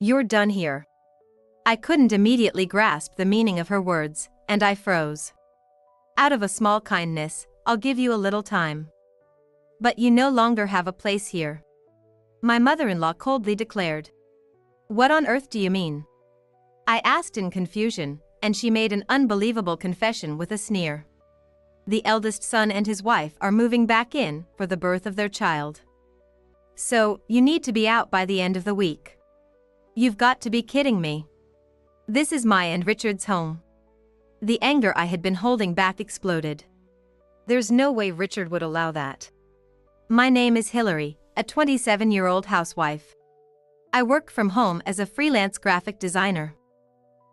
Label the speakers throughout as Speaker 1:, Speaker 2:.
Speaker 1: You're done here. I couldn't immediately grasp the meaning of her words, and I froze. Out of a small kindness, I'll give you a little time. But you no longer have a place here. My mother-in-law coldly declared. What on earth do you mean? I asked in confusion, and she made an unbelievable confession with a sneer. The eldest son and his wife are moving back in for the birth of their child. So, you need to be out by the end of the week. You've got to be kidding me. This is my and Richard's home. The anger I had been holding back exploded. There's no way Richard would allow that. My name is Hillary, a 27-year-old housewife. I work from home as a freelance graphic designer.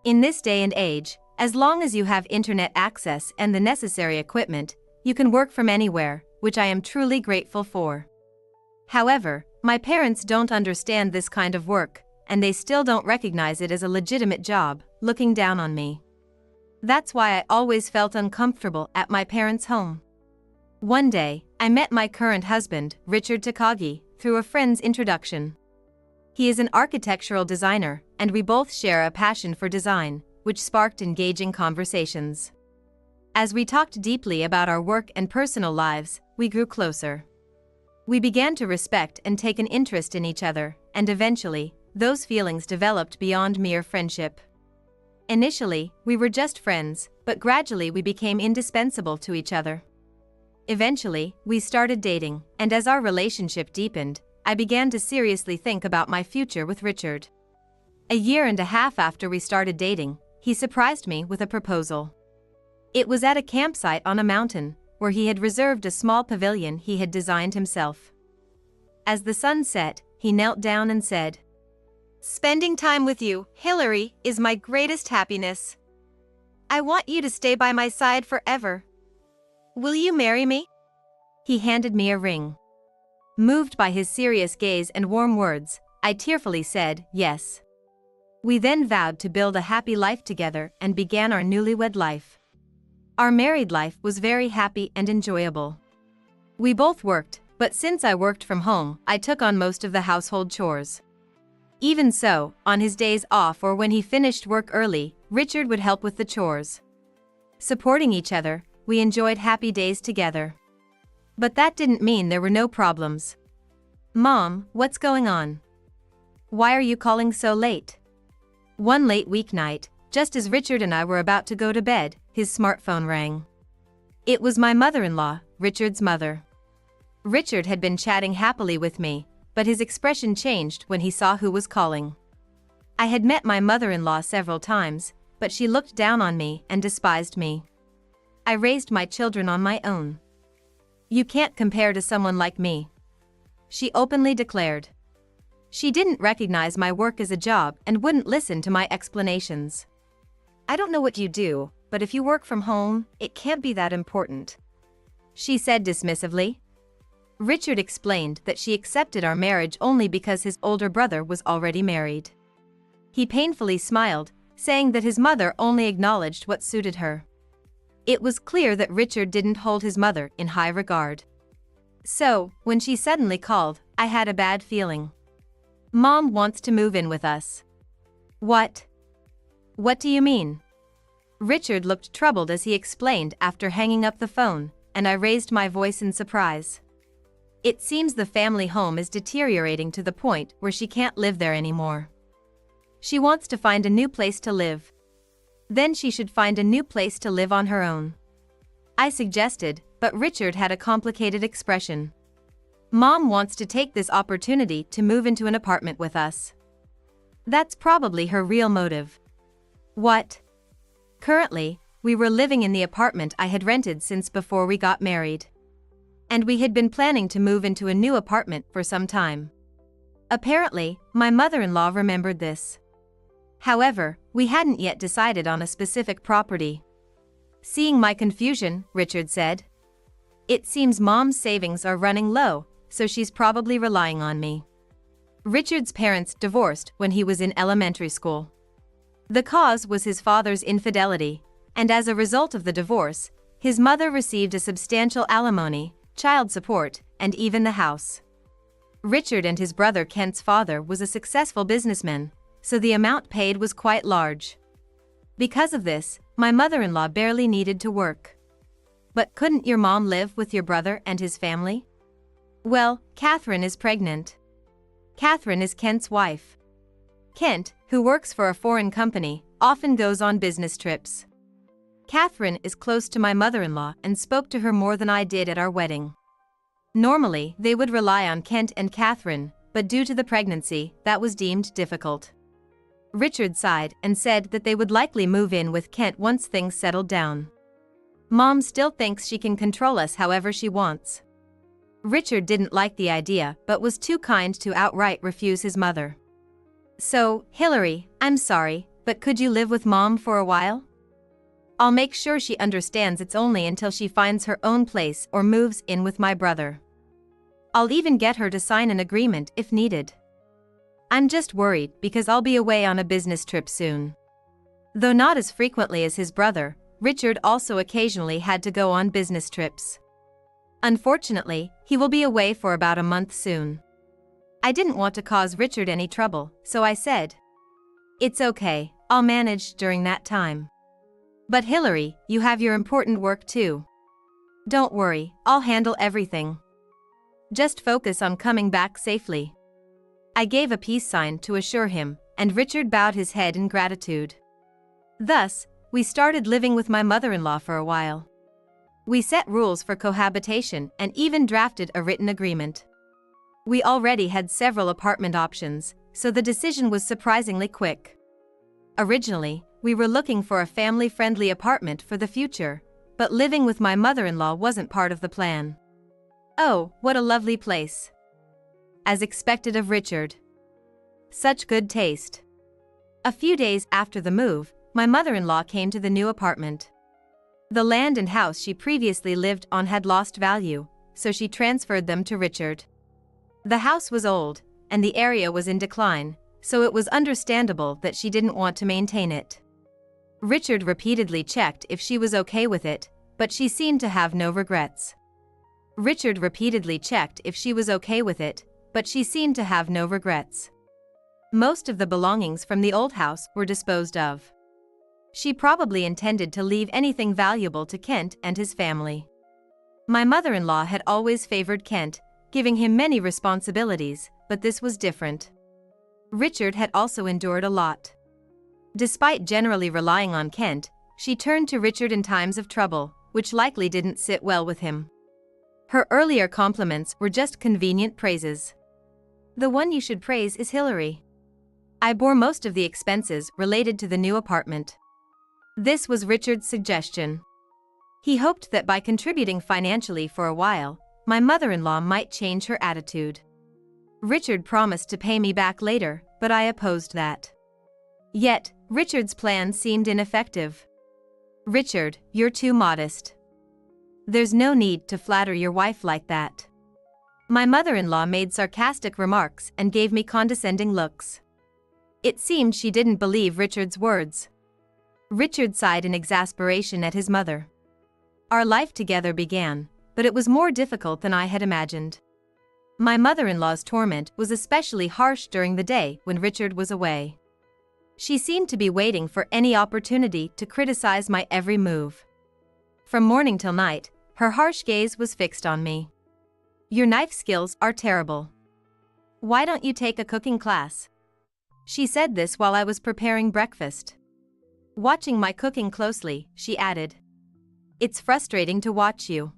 Speaker 1: In this day and age, as long as you have internet access and the necessary equipment, you can work from anywhere, which I am truly grateful for. However, my parents don't understand this kind of work, and they still don't recognize it as a legitimate job, looking down on me. That's why I always felt uncomfortable at my parents' home. One day, I met my current husband, Richard Takagi, through a friend's introduction. He is an architectural designer, and we both share a passion for design, which sparked engaging conversations. As we talked deeply about our work and personal lives, we grew closer. We began to respect and take an interest in each other, and eventually, those feelings developed beyond mere friendship. Initially, we were just friends, but gradually we became indispensable to each other. Eventually, we started dating, and as our relationship deepened, I began to seriously think about my future with Richard. A year and a half after we started dating, he surprised me with a proposal. It was at a campsite on a mountain, where he had reserved a small pavilion he had designed himself. As the sun set, he knelt down and said, "Spending time with you, Hillary, is my greatest happiness. I want you to stay by my side forever. Will you marry me?" He handed me a ring. Moved by his serious gaze and warm words, I tearfully said, yes. We then vowed to build a happy life together and began our newlywed life. Our married life was very happy and enjoyable. We both worked, but since I worked from home, I took on most of the household chores. Even so, on his days off or when he finished work early, Richard would help with the chores. Supporting each other, we enjoyed happy days together. But that didn't mean there were no problems. "Mom, what's going on? Why are you calling so late?" One late weeknight, just as Richard and I were about to go to bed, his smartphone rang. It was my mother-in-law, Richard's mother. Richard had been chatting happily with me, but his expression changed when he saw who was calling. I had met my mother-in-law several times, but she looked down on me and despised me. I raised my children on my own. "You can't compare to someone like me," she openly declared. She didn't recognize my work as a job and wouldn't listen to my explanations. "I don't know what you do, but if you work from home, it can't be that important," she said dismissively. Richard explained that she accepted our marriage only because his older brother was already married. He painfully smiled, saying that his mother only acknowledged what suited her. It was clear that Richard didn't hold his mother in high regard. So, when she suddenly called, I had a bad feeling. "Mom wants to move in with us." "What? What do you mean?" Richard looked troubled as he explained after hanging up the phone, and I raised my voice in surprise. "It seems the family home is deteriorating to the point where she can't live there anymore. She wants to find a new place to live. Then she should find a new place to live on her own," I suggested, but Richard had a complicated expression. "Mom wants to take this opportunity to move into an apartment with us. That's probably her real motive." "What?" Currently, we were living in the apartment I had rented since before we got married. And we had been planning to move into a new apartment for some time. Apparently, my mother-in-law remembered this. However, we hadn't yet decided on a specific property. Seeing my confusion, Richard said, "It seems Mom's savings are running low, so she's probably relying on me." Richard's parents divorced when he was in elementary school. The cause was his father's infidelity, and as a result of the divorce, his mother received a substantial alimony, child support, and even the house. Richard and his brother Kent's father was a successful businessman, so the amount paid was quite large. Because of this, my mother-in-law barely needed to work. But couldn't your mom live with your brother and his family? Well, Catherine is pregnant. Catherine is Kent's wife. Kent, who works for a foreign company, often goes on business trips. Catherine is close to my mother-in-law and spoke to her more than I did at our wedding. Normally, they would rely on Kent and Catherine, but due to the pregnancy, that was deemed difficult. Richard sighed and said that they would likely move in with Kent once things settled down. Mom still thinks she can control us however she wants. Richard didn't like the idea but was too kind to outright refuse his mother. So, Hillary, I'm sorry, but could you live with Mom for a while? I'll make sure she understands it's only until she finds her own place or moves in with my brother. I'll even get her to sign an agreement if needed. I'm just worried because I'll be away on a business trip soon. Though not as frequently as his brother, Richard also occasionally had to go on business trips. Unfortunately, he will be away for about a month soon. I didn't want to cause Richard any trouble, so I said, "It's okay, I'll manage during that time. But Hillary, you have your important work too. Don't worry, I'll handle everything. Just focus on coming back safely." I gave a peace sign to assure him, and Richard bowed his head in gratitude. Thus, we started living with my mother-in-law for a while. We set rules for cohabitation and even drafted a written agreement. We already had several apartment options, so the decision was surprisingly quick. Originally, we were looking for a family-friendly apartment for the future, but living with my mother-in-law wasn't part of the plan. Oh, what a lovely place. As expected of Richard. Such good taste. A few days after the move, my mother-in-law came to the new apartment. The land and house she previously lived on had lost value, so she transferred them to Richard. The house was old, and the area was in decline, so it was understandable that she didn't want to maintain it. Richard repeatedly checked if she was okay with it, but she seemed to have no regrets. Richard repeatedly checked if she was okay with it, but she seemed to have no regrets. Most of the belongings from the old house were disposed of. She probably intended to leave anything valuable to Kent and his family. My mother-in-law had always favored Kent, giving him many responsibilities, but this was different. Richard had also endured a lot. Despite generally relying on Kent, she turned to Richard in times of trouble, which likely didn't sit well with him. Her earlier compliments were just convenient praises. The one you should praise is Hillary. I bore most of the expenses related to the new apartment. This was Richard's suggestion. He hoped that by contributing financially for a while, my mother-in-law might change her attitude. Richard promised to pay me back later, but I opposed that. Yet, Richard's plan seemed ineffective. "Richard, you're too modest. There's no need to flatter your wife like that." My mother-in-law made sarcastic remarks and gave me condescending looks. It seemed she didn't believe Richard's words. Richard sighed in exasperation at his mother. Our life together began, but it was more difficult than I had imagined. My mother-in-law's torment was especially harsh during the day when Richard was away. She seemed to be waiting for any opportunity to criticize my every move. From morning till night, her harsh gaze was fixed on me. "Your knife skills are terrible. Why don't you take a cooking class?" She said this while I was preparing breakfast. Watching my cooking closely, she added, "It's frustrating to watch you.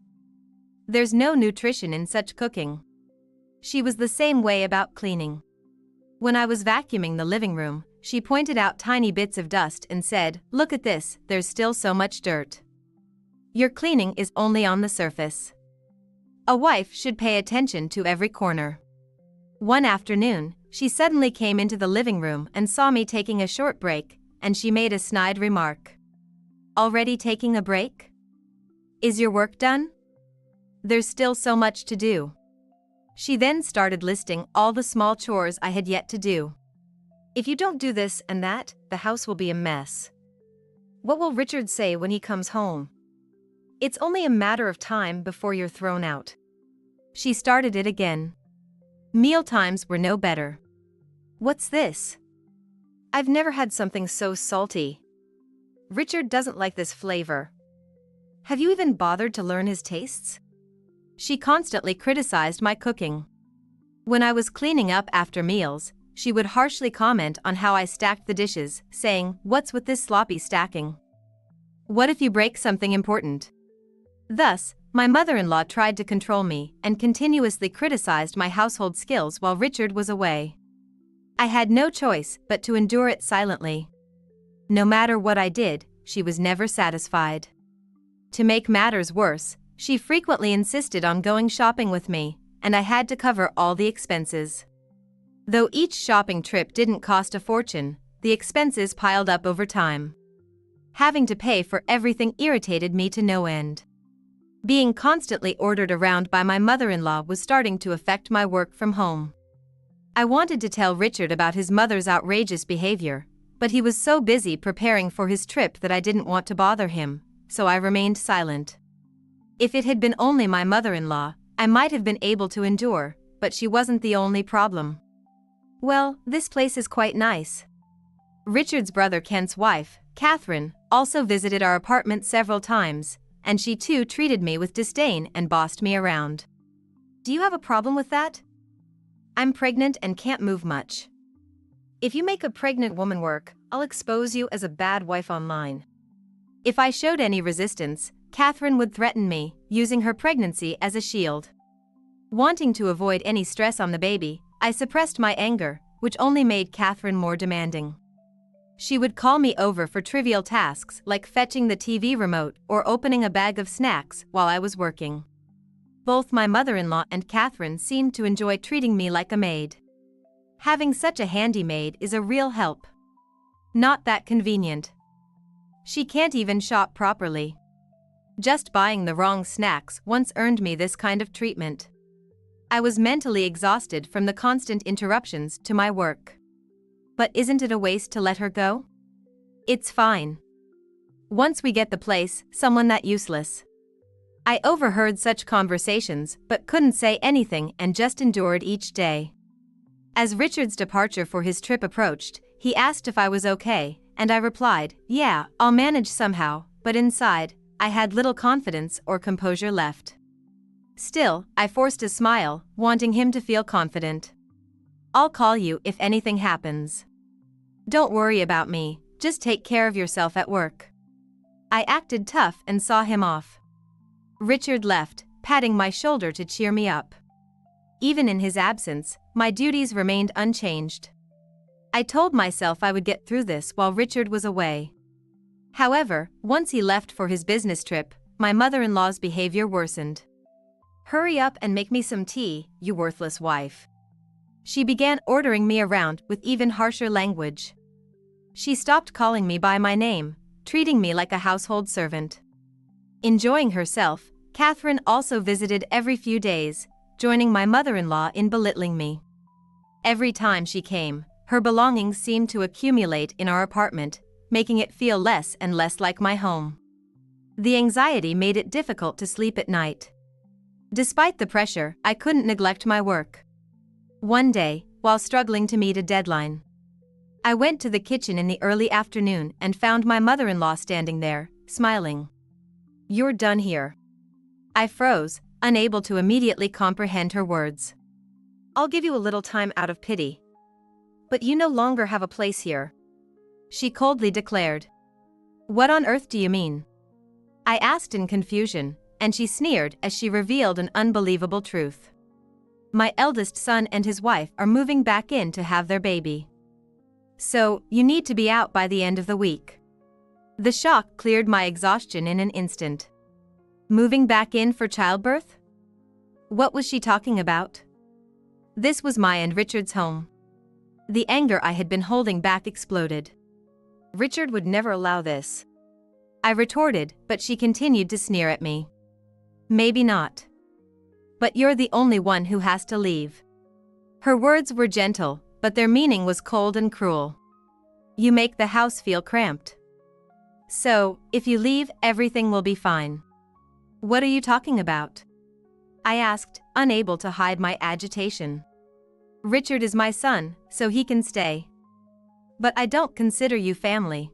Speaker 1: There's no nutrition in such cooking." She was the same way about cleaning. When I was vacuuming the living room, she pointed out tiny bits of dust and said, "Look at this, there's still so much dirt. Your cleaning is only on the surface. A wife should pay attention to every corner." One afternoon, she suddenly came into the living room and saw me taking a short break, and she made a snide remark. "Already taking a break? Is your work done? There's still so much to do." She then started listing all the small chores I had yet to do. "If you don't do this and that, the house will be a mess. What will Richard say when he comes home? It's only a matter of time before you're thrown out." She started it again. Meal times were no better. "What's this? I've never had something so salty. Richard doesn't like this flavor. Have you even bothered to learn his tastes? She constantly criticized my cooking. When I was cleaning up after meals, she would harshly comment on how I stacked the dishes, saying, "What's with this sloppy stacking? What if you break something important?" Thus, my mother-in-law tried to control me and continuously criticized my household skills while Richard was away. I had no choice but to endure it silently. No matter what I did, she was never satisfied. To make matters worse, she frequently insisted on going shopping with me, and I had to cover all the expenses. Though each shopping trip didn't cost a fortune, the expenses piled up over time. Having to pay for everything irritated me to no end. Being constantly ordered around by my mother-in-law was starting to affect my work from home. I wanted to tell Richard about his mother's outrageous behavior, but he was so busy preparing for his trip that I didn't want to bother him, so I remained silent. If it had been only my mother-in-law, I might have been able to endure, but she wasn't the only problem. "Well, this place is quite nice." Richard's brother Kent's wife, Catherine, also visited our apartment several times, and she too treated me with disdain and bossed me around. "Do you have a problem with that? I'm pregnant and can't move much. If you make a pregnant woman work, I'll expose you as a bad wife online." If I showed any resistance, Catherine would threaten me, using her pregnancy as a shield. Wanting to avoid any stress on the baby, I suppressed my anger, which only made Catherine more demanding. She would call me over for trivial tasks like fetching the TV remote or opening a bag of snacks while I was working. Both my mother-in-law and Catherine seemed to enjoy treating me like a maid. Having such a handy maid is a real help. Not that convenient. She can't even shop properly. Just buying the wrong snacks once earned me this kind of treatment. I was mentally exhausted from the constant interruptions to my work. But isn't it a waste to let her go? It's fine. Once we get the place, someone that useless. I overheard such conversations but couldn't say anything and just endured each day. As Richard's departure for his trip approached, he asked if I was okay, and I replied, "Yeah, I'll manage somehow," but inside, I had little confidence or composure left. Still, I forced a smile, wanting him to feel confident. "I'll call you if anything happens. Don't worry about me, just take care of yourself at work." I acted tough and saw him off. Richard left, patting my shoulder to cheer me up. Even in his absence, my duties remained unchanged. I told myself I would get through this while Richard was away. However, once he left for his business trip, my mother-in-law's behavior worsened. "Hurry up and make me some tea, you worthless wife." She began ordering me around with even harsher language. She stopped calling me by my name, treating me like a household servant. Enjoying herself, Catherine also visited every few days, joining my mother-in-law in belittling me. Every time she came, her belongings seemed to accumulate in our apartment, making it feel less and less like my home. The anxiety made it difficult to sleep at night. Despite the pressure, I couldn't neglect my work. One day, while struggling to meet a deadline, I went to the kitchen in the early afternoon and found my mother-in-law standing there, smiling. "You're done here." I froze, unable to immediately comprehend her words. "I'll give you a little time out of pity. But you no longer have a place here," she coldly declared. "What on earth do you mean?" I asked in confusion, and she sneered as she revealed an unbelievable truth. "My eldest son and his wife are moving back in to have their baby. So, you need to be out by the end of the week." The shock cleared my exhaustion in an instant. Moving back in for childbirth? What was she talking about? This was my and Richard's home. The anger I had been holding back exploded. "Richard would never allow this," I retorted, but she continued to sneer at me. "Maybe not. But you're the only one who has to leave." Her words were gentle, but their meaning was cold and cruel. "You make the house feel cramped. So, if you leave, everything will be fine." "What are you talking about?" I asked, unable to hide my agitation. "Richard is my son, so he can stay." But I don't consider you family.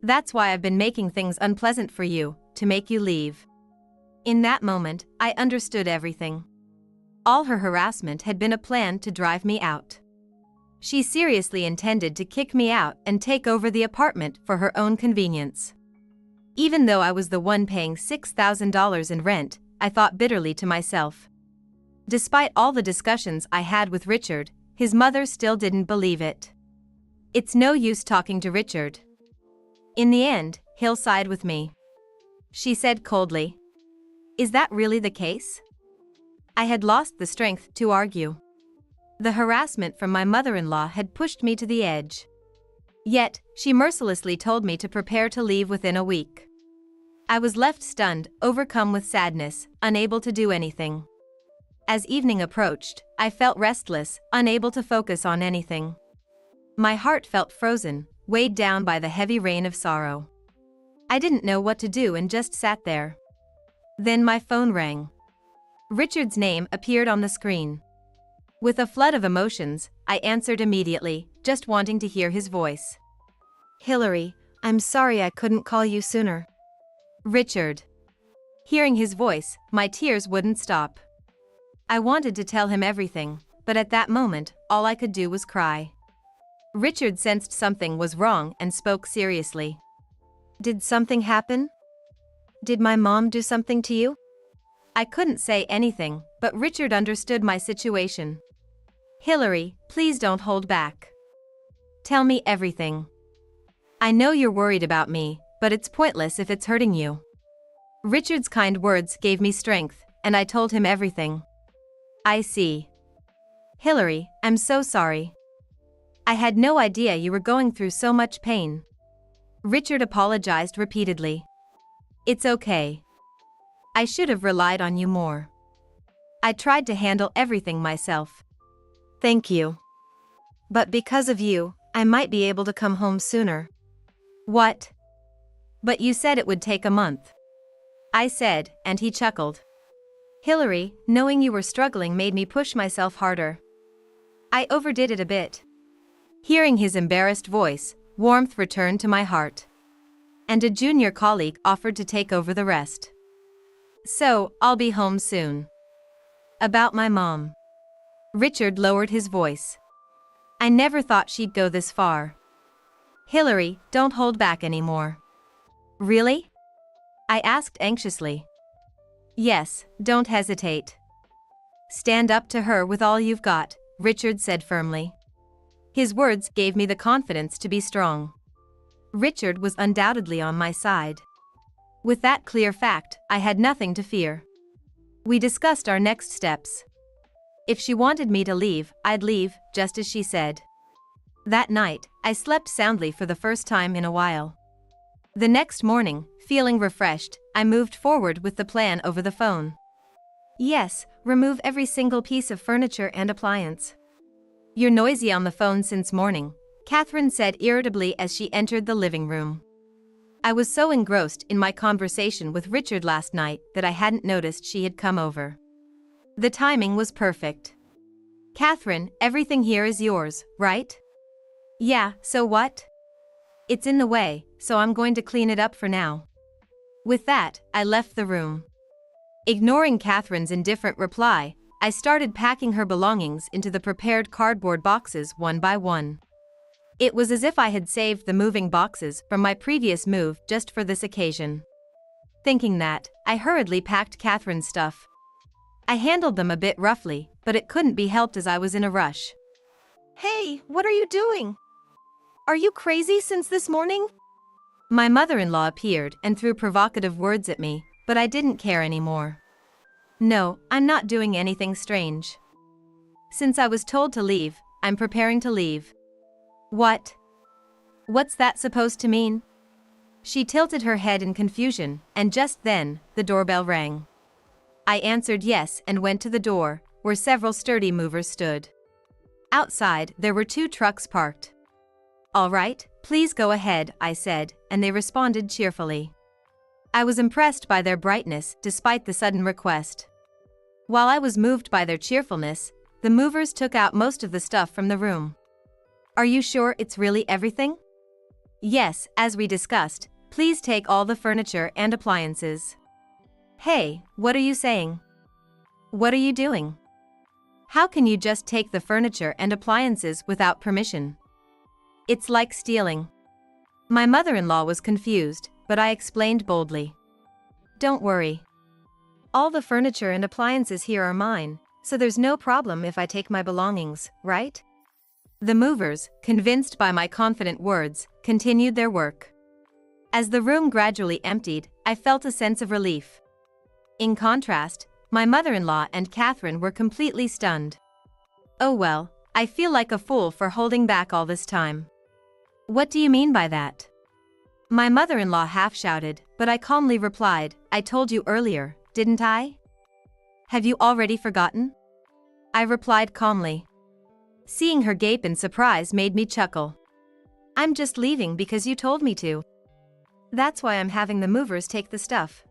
Speaker 1: That's why I've been making things unpleasant for you, to make you leave." In that moment, I understood everything. All her harassment had been a plan to drive me out. She seriously intended to kick me out and take over the apartment for her own convenience. Even though I was the one paying $6,000 in rent, I thought bitterly to myself. Despite all the discussions I had with Richard, his mother still didn't believe it. It's no use talking to Richard. In the end, he'll side with me," she said coldly. Is that really the case? I had lost the strength to argue. The harassment from my mother-in-law had pushed me to the edge. Yet, she mercilessly told me to prepare to leave within a week. I was left stunned, overcome with sadness, unable to do anything. As evening approached, I felt restless, unable to focus on anything. My heart felt frozen, weighed down by the heavy rain of sorrow. I didn't know what to do and just sat there. Then my phone rang. Richard's name appeared on the screen. With a flood of emotions, I answered immediately, just wanting to hear his voice. "Hillary, I'm sorry I couldn't call you sooner." Richard. Hearing his voice, my tears wouldn't stop. I wanted to tell him everything, but at that moment, all I could do was cry. Richard sensed something was wrong and spoke seriously. "Did something happen? Did my mom do something to you?" I couldn't say anything, but Richard understood my situation. "Hillary, please don't hold back. Tell me everything. I know you're worried about me, but it's pointless if it's hurting you." Richard's kind words gave me strength, and I told him everything. "I see. Hillary, I'm so sorry. I had no idea you were going through so much pain." Richard apologized repeatedly. "It's okay. I should have relied on you more. I tried to handle everything myself." "Thank you. But because of you, I might be able to come home sooner." "What? But you said it would take a month." I said, and he chuckled. "Hillary, knowing you were struggling made me push myself harder. I overdid it a bit." Hearing his embarrassed voice, warmth returned to my heart. And a junior colleague offered to take over the rest. "So, I'll be home soon." "About my mom." Richard lowered his voice. "I never thought she'd go this far." "Hillary, don't hold back anymore." "Really?" I asked anxiously. "Yes, don't hesitate. Stand up to her with all you've got," Richard said firmly. His words gave me the confidence to be strong. Richard was undoubtedly on my side. With that clear fact, I had nothing to fear. We discussed our next steps. If she wanted me to leave, I'd leave, just as she said. That night, I slept soundly for the first time in a while. The next morning, feeling refreshed, I moved forward with the plan over the phone. "Yes, remove every single piece of furniture and appliance. You're noisy on the phone since morning," Catherine said irritably as she entered the living room. I was so engrossed in my conversation with Richard last night that I hadn't noticed she had come over. The timing was perfect. "Catherine, everything here is yours, right?" "Yeah, so what?" "It's in the way, so I'm going to clean it up for now." With that, I left the room. Ignoring Catherine's indifferent reply, I started packing her belongings into the prepared cardboard boxes one by one. It was as if I had saved the moving boxes from my previous move just for this occasion. Thinking that, I hurriedly packed Catherine's stuff. I handled them a bit roughly, but it couldn't be helped as I was in a rush. "Hey, what are you doing? Are you crazy since this morning?" My mother-in-law appeared and threw provocative words at me, but I didn't care anymore. "No, I'm not doing anything strange. Since I was told to leave, I'm preparing to leave." "What? What's that supposed to mean?" She tilted her head in confusion, and just then, the doorbell rang. I answered yes and went to the door, where several sturdy movers stood. Outside, there were 2 trucks parked. "All right, please go ahead," I said, and they responded cheerfully. I was impressed by their brightness despite the sudden request. While I was moved by their cheerfulness, the movers took out most of the stuff from the room. Are you sure it's really everything? Yes, as we discussed, please take all the furniture and appliances. Hey, what are you saying? What are you doing? How can you just take the furniture and appliances without permission? It's like stealing. My mother-in-law was confused, but I explained boldly. Don't worry. All the furniture and appliances here are mine, so there's no problem if I take my belongings, right? The movers, convinced by my confident words, continued their work. As the room gradually emptied, I felt a sense of relief. In contrast, my mother-in-law and Catherine were completely stunned. Oh well, I feel like a fool for holding back all this time. What do you mean by that? My mother-in-law half shouted, but I calmly replied, I told you earlier, didn't I? Have you already forgotten? I replied calmly. Seeing her gape in surprise made me chuckle. I'm just leaving because you told me to. That's why I'm having the movers take the stuff.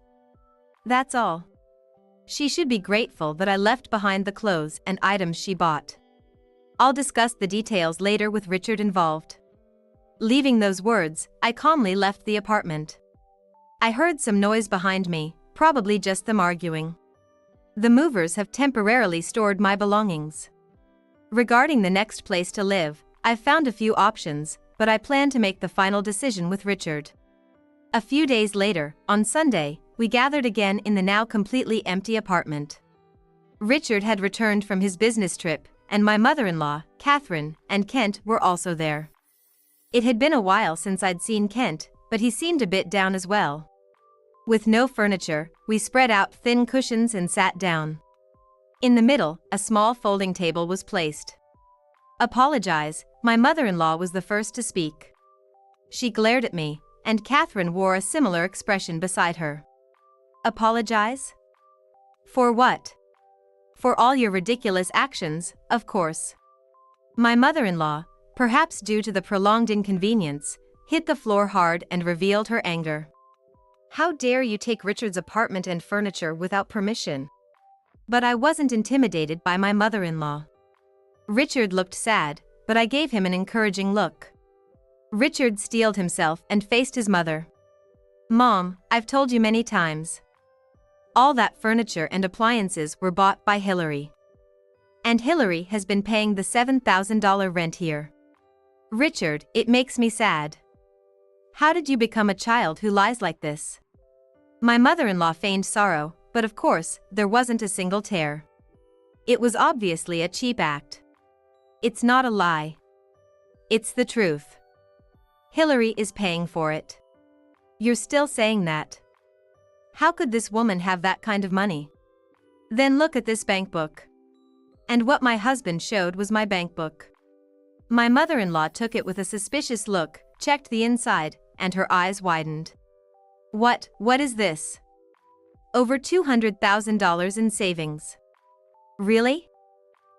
Speaker 1: That's all. She should be grateful that I left behind the clothes and items she bought. I'll discuss the details later with Richard involved. Leaving those words, I calmly left the apartment. I heard some noise behind me, probably just them arguing. The movers have temporarily stored my belongings. Regarding the next place to live, I've found a few options, but I plan to make the final decision with Richard. A few days later, on Sunday, we gathered again in the now completely empty apartment. Richard had returned from his business trip, and my mother-in-law, Catherine, and Kent were also there. It had been a while since I'd seen Kent, but he seemed a bit down as well. With no furniture, we spread out thin cushions and sat down. In the middle, a small folding table was placed. Apologize, my mother-in-law was the first to speak. She glared at me, and Catherine wore a similar expression beside her. Apologize? For what? For all your ridiculous actions, of course. My mother-in-law, perhaps due to the prolonged inconvenience, hit the floor hard and revealed her anger. How dare you take Richard's apartment and furniture without permission? But I wasn't intimidated by my mother-in-law. Richard looked sad, but I gave him an encouraging look. Richard steeled himself and faced his mother. Mom, I've told you many times. All that furniture and appliances were bought by Hillary. And Hillary has been paying the $7,000 rent here. Richard, it makes me sad. How did you become a child who lies like this? My mother-in-law feigned sorrow, but of course, there wasn't a single tear. It was obviously a cheap act. It's not a lie. It's the truth. Hillary is paying for it. You're still saying that. How could this woman have that kind of money? Then look at this bank book. And what my husband showed was my bank book. My mother-in-law took it with a suspicious look, checked the inside, and her eyes widened. What is this? Over $200,000 in savings. Really?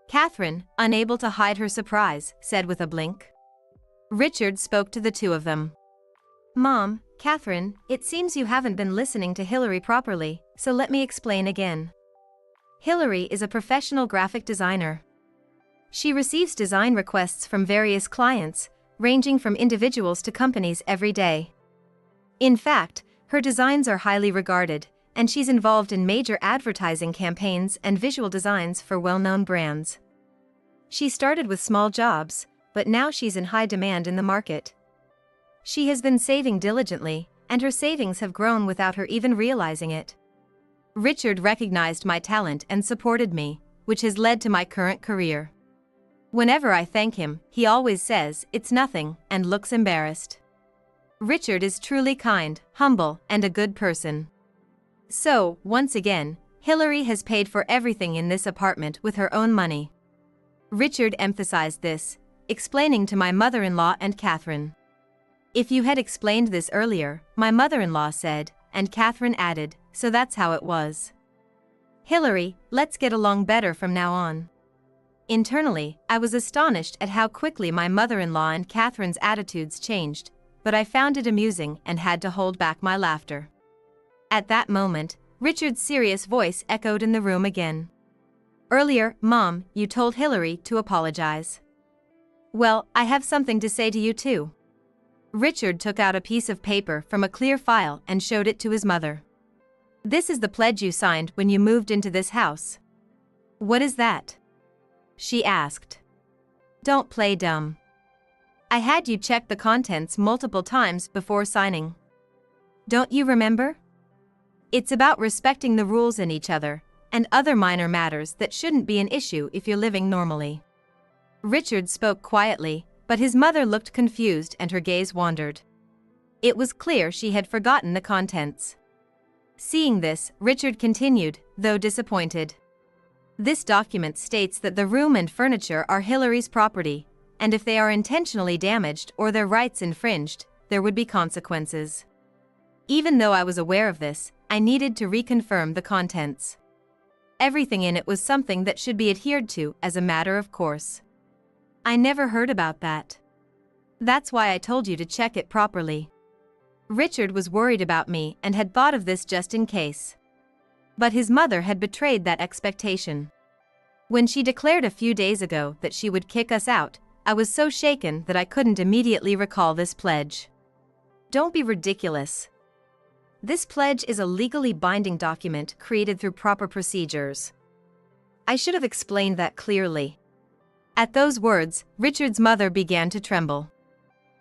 Speaker 1: Catherine, unable to hide her surprise, said with a blink. Richard spoke to the two of them. Mom, Catherine, it seems you haven't been listening to Hillary properly, so let me explain again. Hillary is a professional graphic designer. She receives design requests from various clients, ranging from individuals to companies every day. In fact, her designs are highly regarded, and she's involved in major advertising campaigns and visual designs for well-known brands. She started with small jobs, but now she's in high demand in the market. She has been saving diligently, and her savings have grown without her even realizing it. Richard recognized my talent and supported me, which has led to my current career. Whenever I thank him, he always says, "It's nothing," and looks embarrassed. Richard is truly kind, humble, and a good person. So, once again, Hillary has paid for everything in this apartment with her own money. Richard emphasized this, explaining to my mother-in-law and Catherine. If you had explained this earlier, my mother-in-law said, and Catherine added, so that's how it was. Hillary, let's get along better from now on. Internally, I was astonished at how quickly my mother-in-law and Catherine's attitudes changed, but I found it amusing and had to hold back my laughter. At that moment, Richard's serious voice echoed in the room again. Earlier, Mom, you told Hillary to apologize. Well, I have something to say to you too. Richard took out a piece of paper from a clear file and showed it to his mother. This is the pledge you signed when you moved into this house. What is that? She asked. Don't play dumb. I had you check the contents multiple times before signing. Don't you remember? It's about respecting the rules in each other, and other minor matters that shouldn't be an issue if you're living normally. Richard spoke quietly, but his mother looked confused and her gaze wandered. It was clear she had forgotten the contents. Seeing this, Richard continued, though disappointed. This document states that the room and furniture are Hillary's property, and if they are intentionally damaged or their rights infringed, there would be consequences. Even though I was aware of this, I needed to reconfirm the contents. Everything in it was something that should be adhered to as a matter of course. I never heard about that. That's why I told you to check it properly. Richard was worried about me and had thought of this just in case. But his mother had betrayed that expectation. When she declared a few days ago that she would kick us out, I was so shaken that I couldn't immediately recall this pledge. Don't be ridiculous. This pledge is a legally binding document created through proper procedures. I should have explained that clearly. At those words, Richard's mother began to tremble.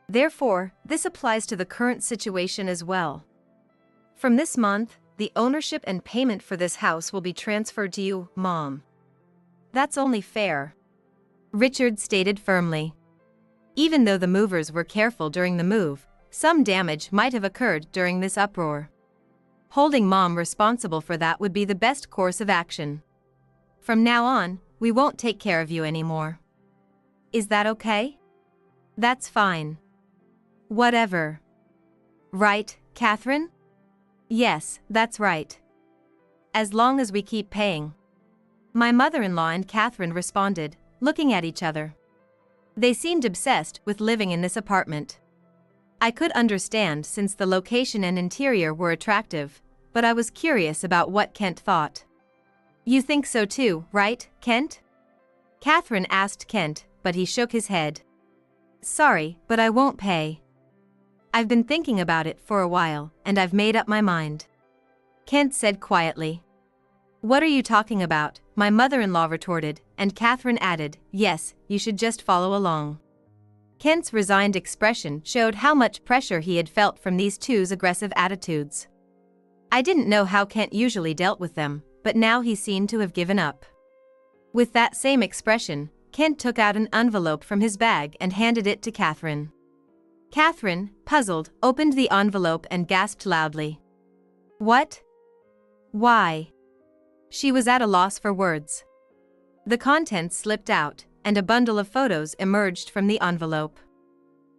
Speaker 1: Therefore, this applies to the current situation as well. From this month, the ownership and payment for this house will be transferred to you, Mom. That's only fair. Richard stated firmly. Even though the movers were careful during the move, some damage might have occurred during this uproar. Holding Mom responsible for that would be the best course of action. From now on, we won't take care of you anymore. Is that okay? That's fine. Whatever. Right, Catherine? Yes, that's right. As long as we keep paying. My mother-in-law and Catherine responded, looking at each other. They seemed obsessed with living in this apartment. I could understand since the location and interior were attractive, but I was curious about what Kent thought. You think so too, right, Kent? Catherine asked Kent, but he shook his head. Sorry, but I won't pay. I've been thinking about it for a while, and I've made up my mind. Kent said quietly. What are you talking about? My mother-in-law retorted, and Catherine added, yes, you should just follow along. Kent's resigned expression showed how much pressure he had felt from these two's aggressive attitudes. I didn't know how Kent usually dealt with them, but now he seemed to have given up. With that same expression, Kent took out an envelope from his bag and handed it to Catherine. Catherine, puzzled, opened the envelope and gasped loudly. What? Why? She was at a loss for words. The contents slipped out, and a bundle of photos emerged from the envelope.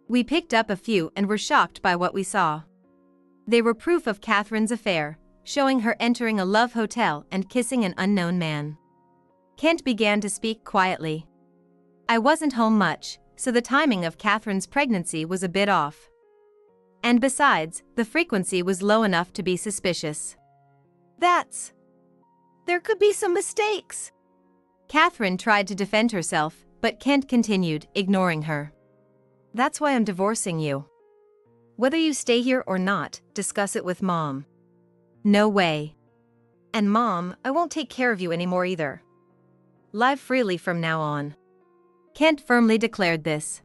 Speaker 1: We picked up a few and were shocked by what we saw. They were proof of Catherine's affair, showing her entering a love hotel and kissing an unknown man. Kent began to speak quietly. I wasn't home much, so the timing of Catherine's pregnancy was a bit off. And besides, the frequency was low enough to be suspicious. There could be some mistakes. Catherine tried to defend herself, but Kent continued, ignoring her. That's why I'm divorcing you. Whether you stay here or not, discuss it with Mom. No way. And Mom, I won't take care of you anymore either. Live freely from now on. Kent firmly declared this.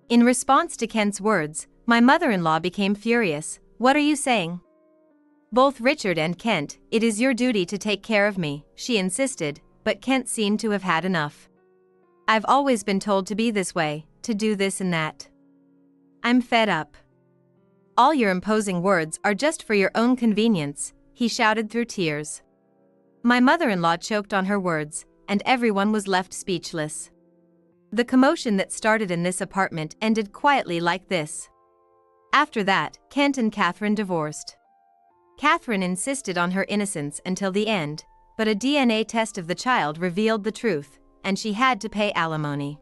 Speaker 1: In response to Kent's words, my mother-in-law became furious. What are you saying? Both Richard and Kent, it is your duty to take care of me, she insisted, but Kent seemed to have had enough. I've always been told to be this way, to do this and that. I'm fed up. All your imposing words are just for your own convenience, he shouted through tears. My mother-in-law choked on her words, and everyone was left speechless. The commotion that started in this apartment ended quietly like this. After that, Kent and Catherine divorced. Catherine insisted on her innocence until the end, but a DNA test of the child revealed the truth, and she had to pay alimony.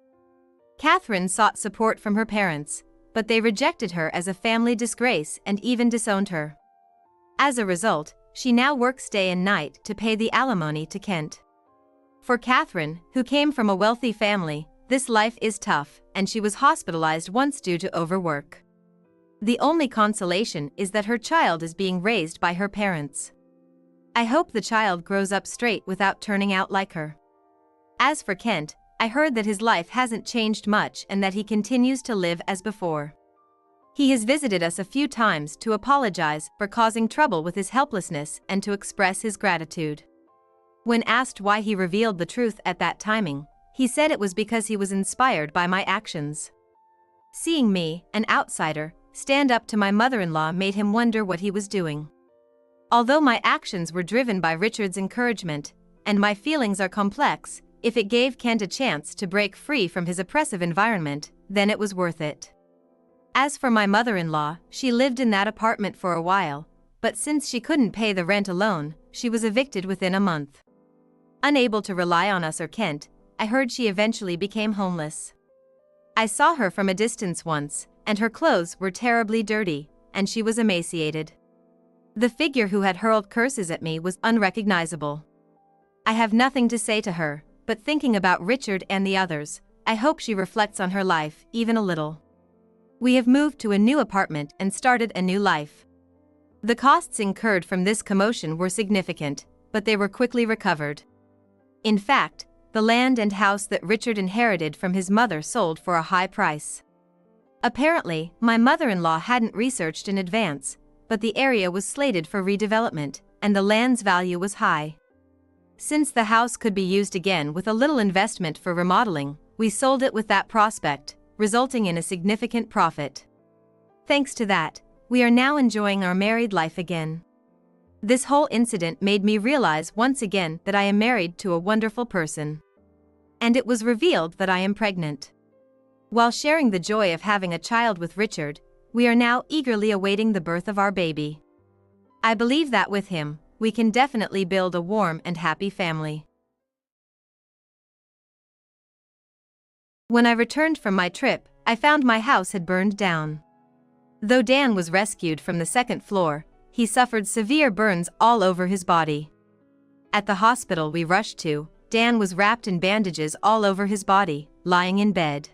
Speaker 1: Catherine sought support from her parents, but they rejected her as a family disgrace and even disowned her. As a result, she now works day and night to pay the alimony to Kent. For Catherine, who came from a wealthy family, this life is tough, and and she was hospitalized once due to overwork. The only consolation is that her child is being raised by her parents. I hope the child grows up straight without turning out like her. As for Kent, I heard that his life hasn't changed much and that he continues to live as before. He has visited us a few times to apologize for causing trouble with his helplessness and to express his gratitude. When asked why he revealed the truth at that timing, he said it was because he was inspired by my actions. Seeing me, an outsider, stand up to my mother-in-law made him wonder what he was doing. Although my actions were driven by Richard's encouragement, and my feelings are complex, if it gave Kent a chance to break free from his oppressive environment, then it was worth it. As for my mother-in-law, she lived in that apartment for a while, but since she couldn't pay the rent alone, she was evicted within a month. Unable to rely on us or Kent, I heard she eventually became homeless. I saw her from a distance once, and her clothes were terribly dirty, and she was emaciated. The figure who had hurled curses at me was unrecognizable. I have nothing to say to her, but thinking about Richard and the others, I hope she reflects on her life, even a little. We have moved to a new apartment and started a new life. The costs incurred from this commotion were significant, but they were quickly recovered. In fact, the land and house that Richard inherited from his mother sold for a high price. Apparently, my mother-in-law hadn't researched in advance, but the area was slated for redevelopment, and the land's value was high. Since the house could be used again with a little investment for remodeling, we sold it with that prospect, resulting in a significant profit. Thanks to that, we are now enjoying our married life again. This whole incident made me realize once again that I am married to a wonderful person. And it was revealed that I am pregnant. While sharing the joy of having a child with Richard, we are now eagerly awaiting the birth of our baby. I believe that with him, we can definitely build a warm and happy family. When I returned from my trip, I found my house had burned down. Though Dan was rescued from the second floor, he suffered severe burns all over his body. At the hospital we rushed to, Dan was wrapped in bandages all over his body, lying in bed.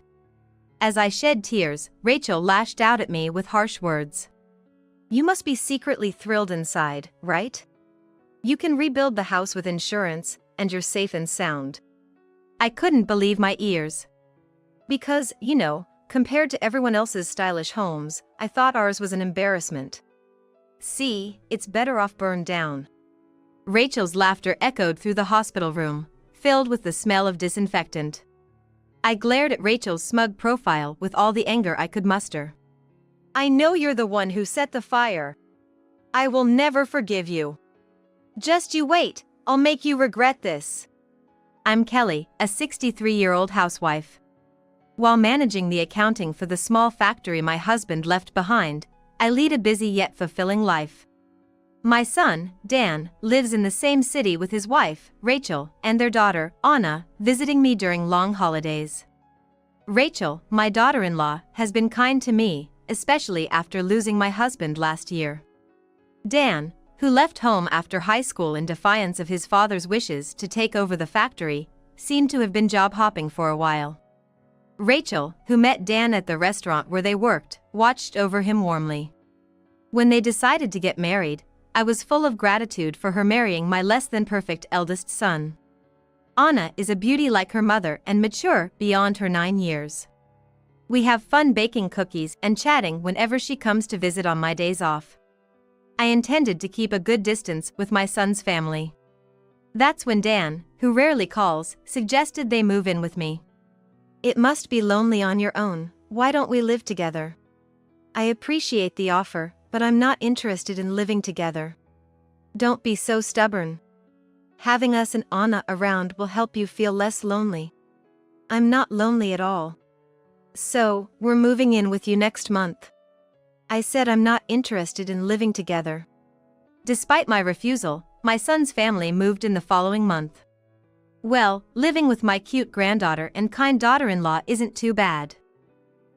Speaker 1: As I shed tears, Rachel lashed out at me with harsh words. "You must be secretly thrilled inside, right? You can rebuild the house with insurance, and you're safe and sound." I couldn't believe my ears. Because, compared to everyone else's stylish homes, I thought ours was an embarrassment. See, it's better off burned down. Rachel's laughter echoed through the hospital room, filled with the smell of disinfectant. I glared at Rachel's smug profile with all the anger I could muster. "I know you're the one who set the fire. I will never forgive you. Just you wait, I'll make you regret this." I'm Kelly, a 63-year-old housewife. While managing the accounting for the small factory my husband left behind, I lead a busy yet fulfilling life. My son, Dan, lives in the same city with his wife, Rachel, and their daughter, Anna, visiting me during long holidays. Rachel, my daughter-in-law, has been kind to me, especially after losing my husband last year. Dan, who left home after high school in defiance of his father's wishes to take over the factory, seemed to have been job hopping for a while. Rachel, who met Dan at the restaurant where they worked, watched over him warmly. When they decided to get married, I was full of gratitude for her marrying my less-than-perfect eldest son. Anna is a beauty like her mother and mature beyond her 9 years. We have fun baking cookies and chatting whenever she comes to visit on my days off. I intended to keep a good distance with my son's family. That's when Dan, who rarely calls, suggested they move in with me. "It must be lonely on your own, why don't we live together?" "I appreciate the offer, but I'm not interested in living together." "Don't be so stubborn. Having us and Anna around will help you feel less lonely." "I'm not lonely at all." "So, we're moving in with you next month." I said I'm not interested in living together. Despite my refusal, my son's family moved in the following month. Well, living with my cute granddaughter and kind daughter-in-law isn't too bad.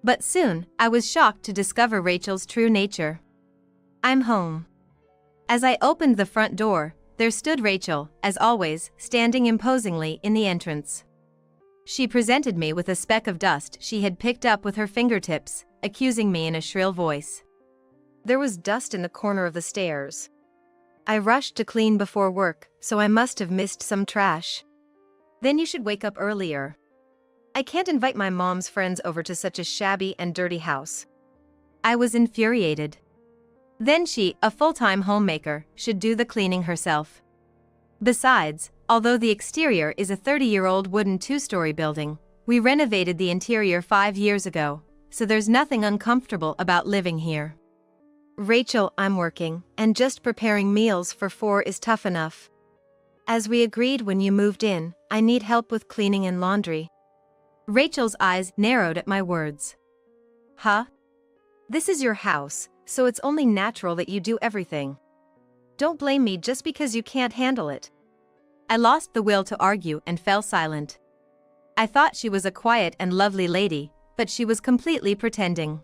Speaker 1: But soon, I was shocked to discover Rachel's true nature. "I'm home." As I opened the front door, there stood Rachel, as always, standing imposingly in the entrance. She presented me with a speck of dust she had picked up with her fingertips, accusing me in a shrill voice. There was dust in the corner of the stairs. I rushed to clean before work, so I must have missed some trash. Then you should wake up earlier. I can't invite my mom's friends over to such a shabby and dirty house. I was infuriated. Then she, a full-time homemaker, should do the cleaning herself. Besides, although the exterior is a 30-year-old wooden 2-story building, we renovated the interior 5 years ago, so there's nothing uncomfortable about living here. Rachel, I'm working, and just preparing meals for 4 is tough enough. As we agreed when you moved in, I need help with cleaning and laundry. Rachel's eyes narrowed at my words. Huh? This is your house, so it's only natural that you do everything. Don't blame me just because you can't handle it. I lost the will to argue and fell silent. I thought she was a quiet and lovely lady, but she was completely pretending.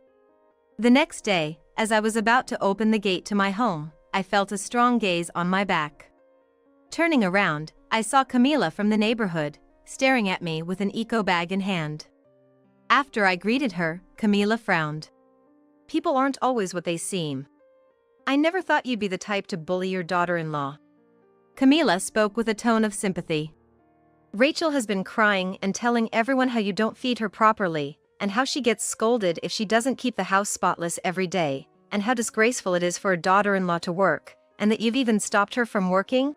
Speaker 1: The next day, as I was about to open the gate to my home, I felt a strong gaze on my back. Turning around, I saw Camila from the neighborhood, staring at me with an eco bag in hand. After I greeted her, Camila frowned. People aren't always what they seem. I never thought you'd be the type to bully your daughter-in-law. Camila spoke with a tone of sympathy. Rachel has been crying and telling everyone how you don't feed her properly, and how she gets scolded if she doesn't keep the house spotless every day, and how disgraceful it is for a daughter-in-law to work, and that you've even stopped her from working?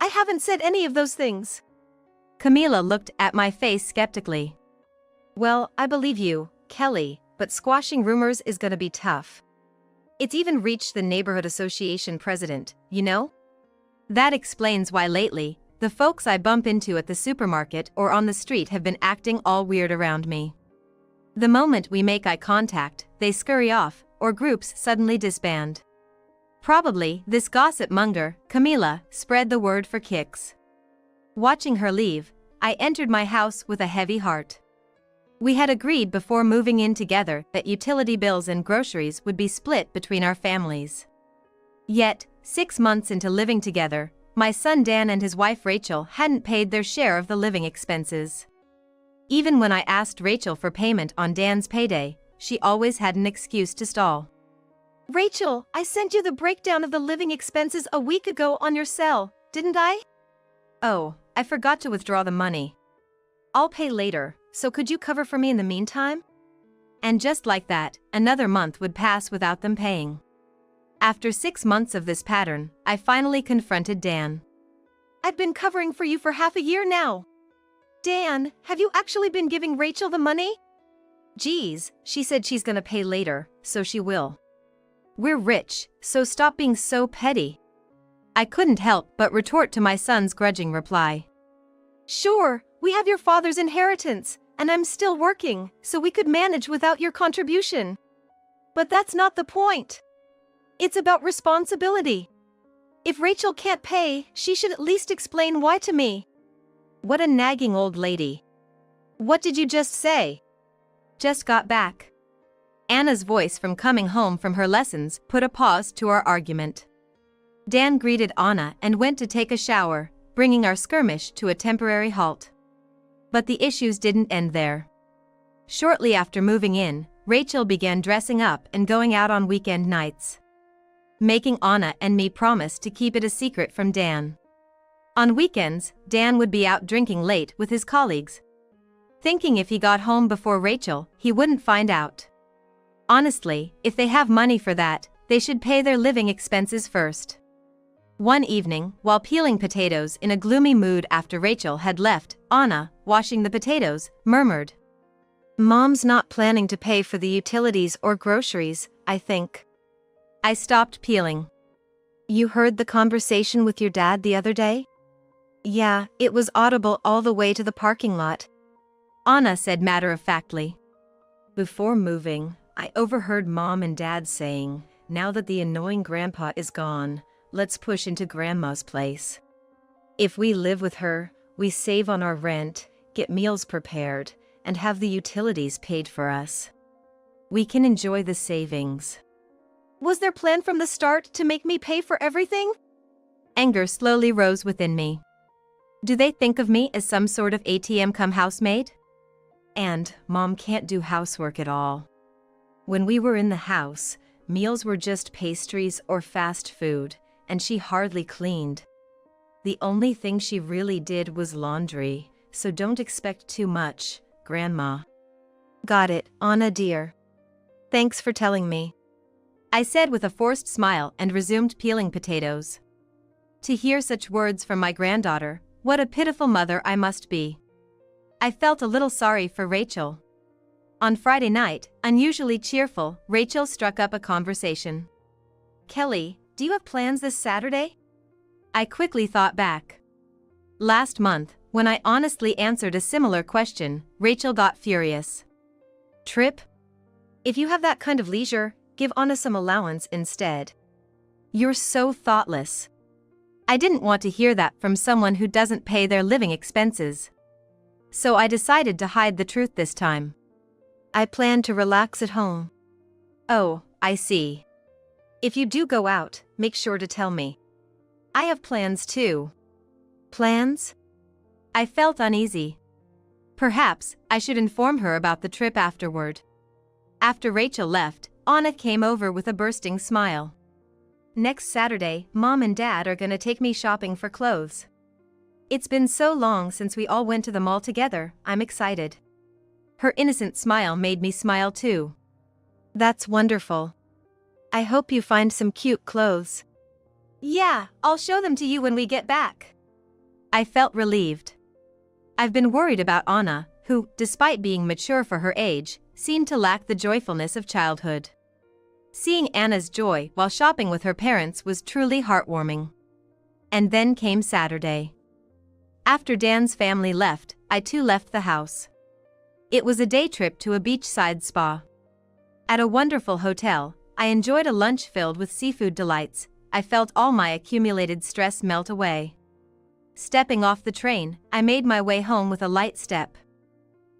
Speaker 1: I haven't said any of those things. Camila looked at my face skeptically. Well, I believe you, Kelly, but squashing rumors is gonna be tough. It's even reached the neighborhood association president, you know? That explains why lately, the folks I bump into at the supermarket or on the street have been acting all weird around me. The moment we make eye contact, they scurry off, or groups suddenly disband. Probably, this gossip monger, Camila, spread the word for kicks. Watching her leave, I entered my house with a heavy heart. We had agreed before moving in together that utility bills and groceries would be split between our families. Yet, 6 months into living together, my son Dan and his wife Rachel hadn't paid their share of the living expenses. Even when I asked Rachel for payment on Dan's payday, she always had an excuse to stall. Rachel, I sent you the breakdown of the living expenses a week ago on your cell, didn't I? Oh, I forgot to withdraw the money. I'll pay later, so could you cover for me in the meantime? And just like that, another month would pass without them paying. After 6 months of this pattern, I finally confronted Dan. I've been covering for you for half a year now. Dan, have you actually been giving Rachel the money? Geez, she said she's gonna pay later, so she will. We're rich, so stop being so petty. I couldn't help but retort to my son's grudging reply. Sure, we have your father's inheritance, and I'm still working, so we could manage without your contribution. But that's not the point. It's about responsibility. If Rachel can't pay, she should at least explain why to me. What a nagging old lady. What did you just say? Just got back. Anna's voice from coming home from her lessons put a pause to our argument. Dan greeted Anna and went to take a shower, bringing our skirmish to a temporary halt. But the issues didn't end there. Shortly after moving in, Rachel began dressing up and going out on weekend nights, making Anna and me promise to keep it a secret from Dan. On weekends, Dan would be out drinking late with his colleagues, thinking if he got home before Rachel, he wouldn't find out. Honestly, if they have money for that, they should pay their living expenses first. One evening, while peeling potatoes in a gloomy mood after Rachel had left, Anna, washing the potatoes, murmured, Mom's not planning to pay for the utilities or groceries, I think. I stopped peeling. You heard the conversation with your dad the other day? Yeah, it was audible all the way to the parking lot. Anna said matter-of-factly. Before moving, I overheard Mom and Dad saying, now that the annoying grandpa is gone, let's push into Grandma's place. If we live with her, we save on our rent, get meals prepared, and have the utilities paid for us. We can enjoy the savings. Was their plan from the start to make me pay for everything? Anger slowly rose within me. Do they think of me as some sort of ATM come housemaid? And Mom can't do housework at all. When we were in the house, meals were just pastries or fast food, and she hardly cleaned. The only thing she really did was laundry, so don't expect too much, Grandma. Got it, Anna dear. Thanks for telling me, I said with a forced smile and resumed peeling potatoes. To hear such words from my granddaughter, what a pitiful mother I must be. I felt a little sorry for Rachel. On Friday night, unusually cheerful, Rachel struck up a conversation. Kelly, do you have plans this Saturday? I quickly thought back. Last month, when I honestly answered a similar question, Rachel got furious. Trip? If you have that kind of leisure, give Anna some allowance instead. You're so thoughtless. I didn't want to hear that from someone who doesn't pay their living expenses. So I decided to hide the truth this time. I plan to relax at home. Oh, I see. If you do go out, make sure to tell me. I have plans too. Plans? I felt uneasy. Perhaps I should inform her about the trip afterward. After Rachel left, Anna came over with a bursting smile. Next Saturday, Mom and Dad are gonna take me shopping for clothes. It's been so long since we all went to the mall together, I'm excited. Her innocent smile made me smile too. That's wonderful. I hope you find some cute clothes. Yeah, I'll show them to you when we get back. I felt relieved. I've been worried about Anna, who, despite being mature for her age, seemed to lack the joyfulness of childhood. Seeing Anna's joy while shopping with her parents was truly heartwarming. And then came Saturday. After Dan's family left, I too left the house. It was a day trip to a beachside spa. At a wonderful hotel, I enjoyed a lunch filled with seafood delights. I felt all my accumulated stress melt away. Stepping off the train, I made my way home with a light step.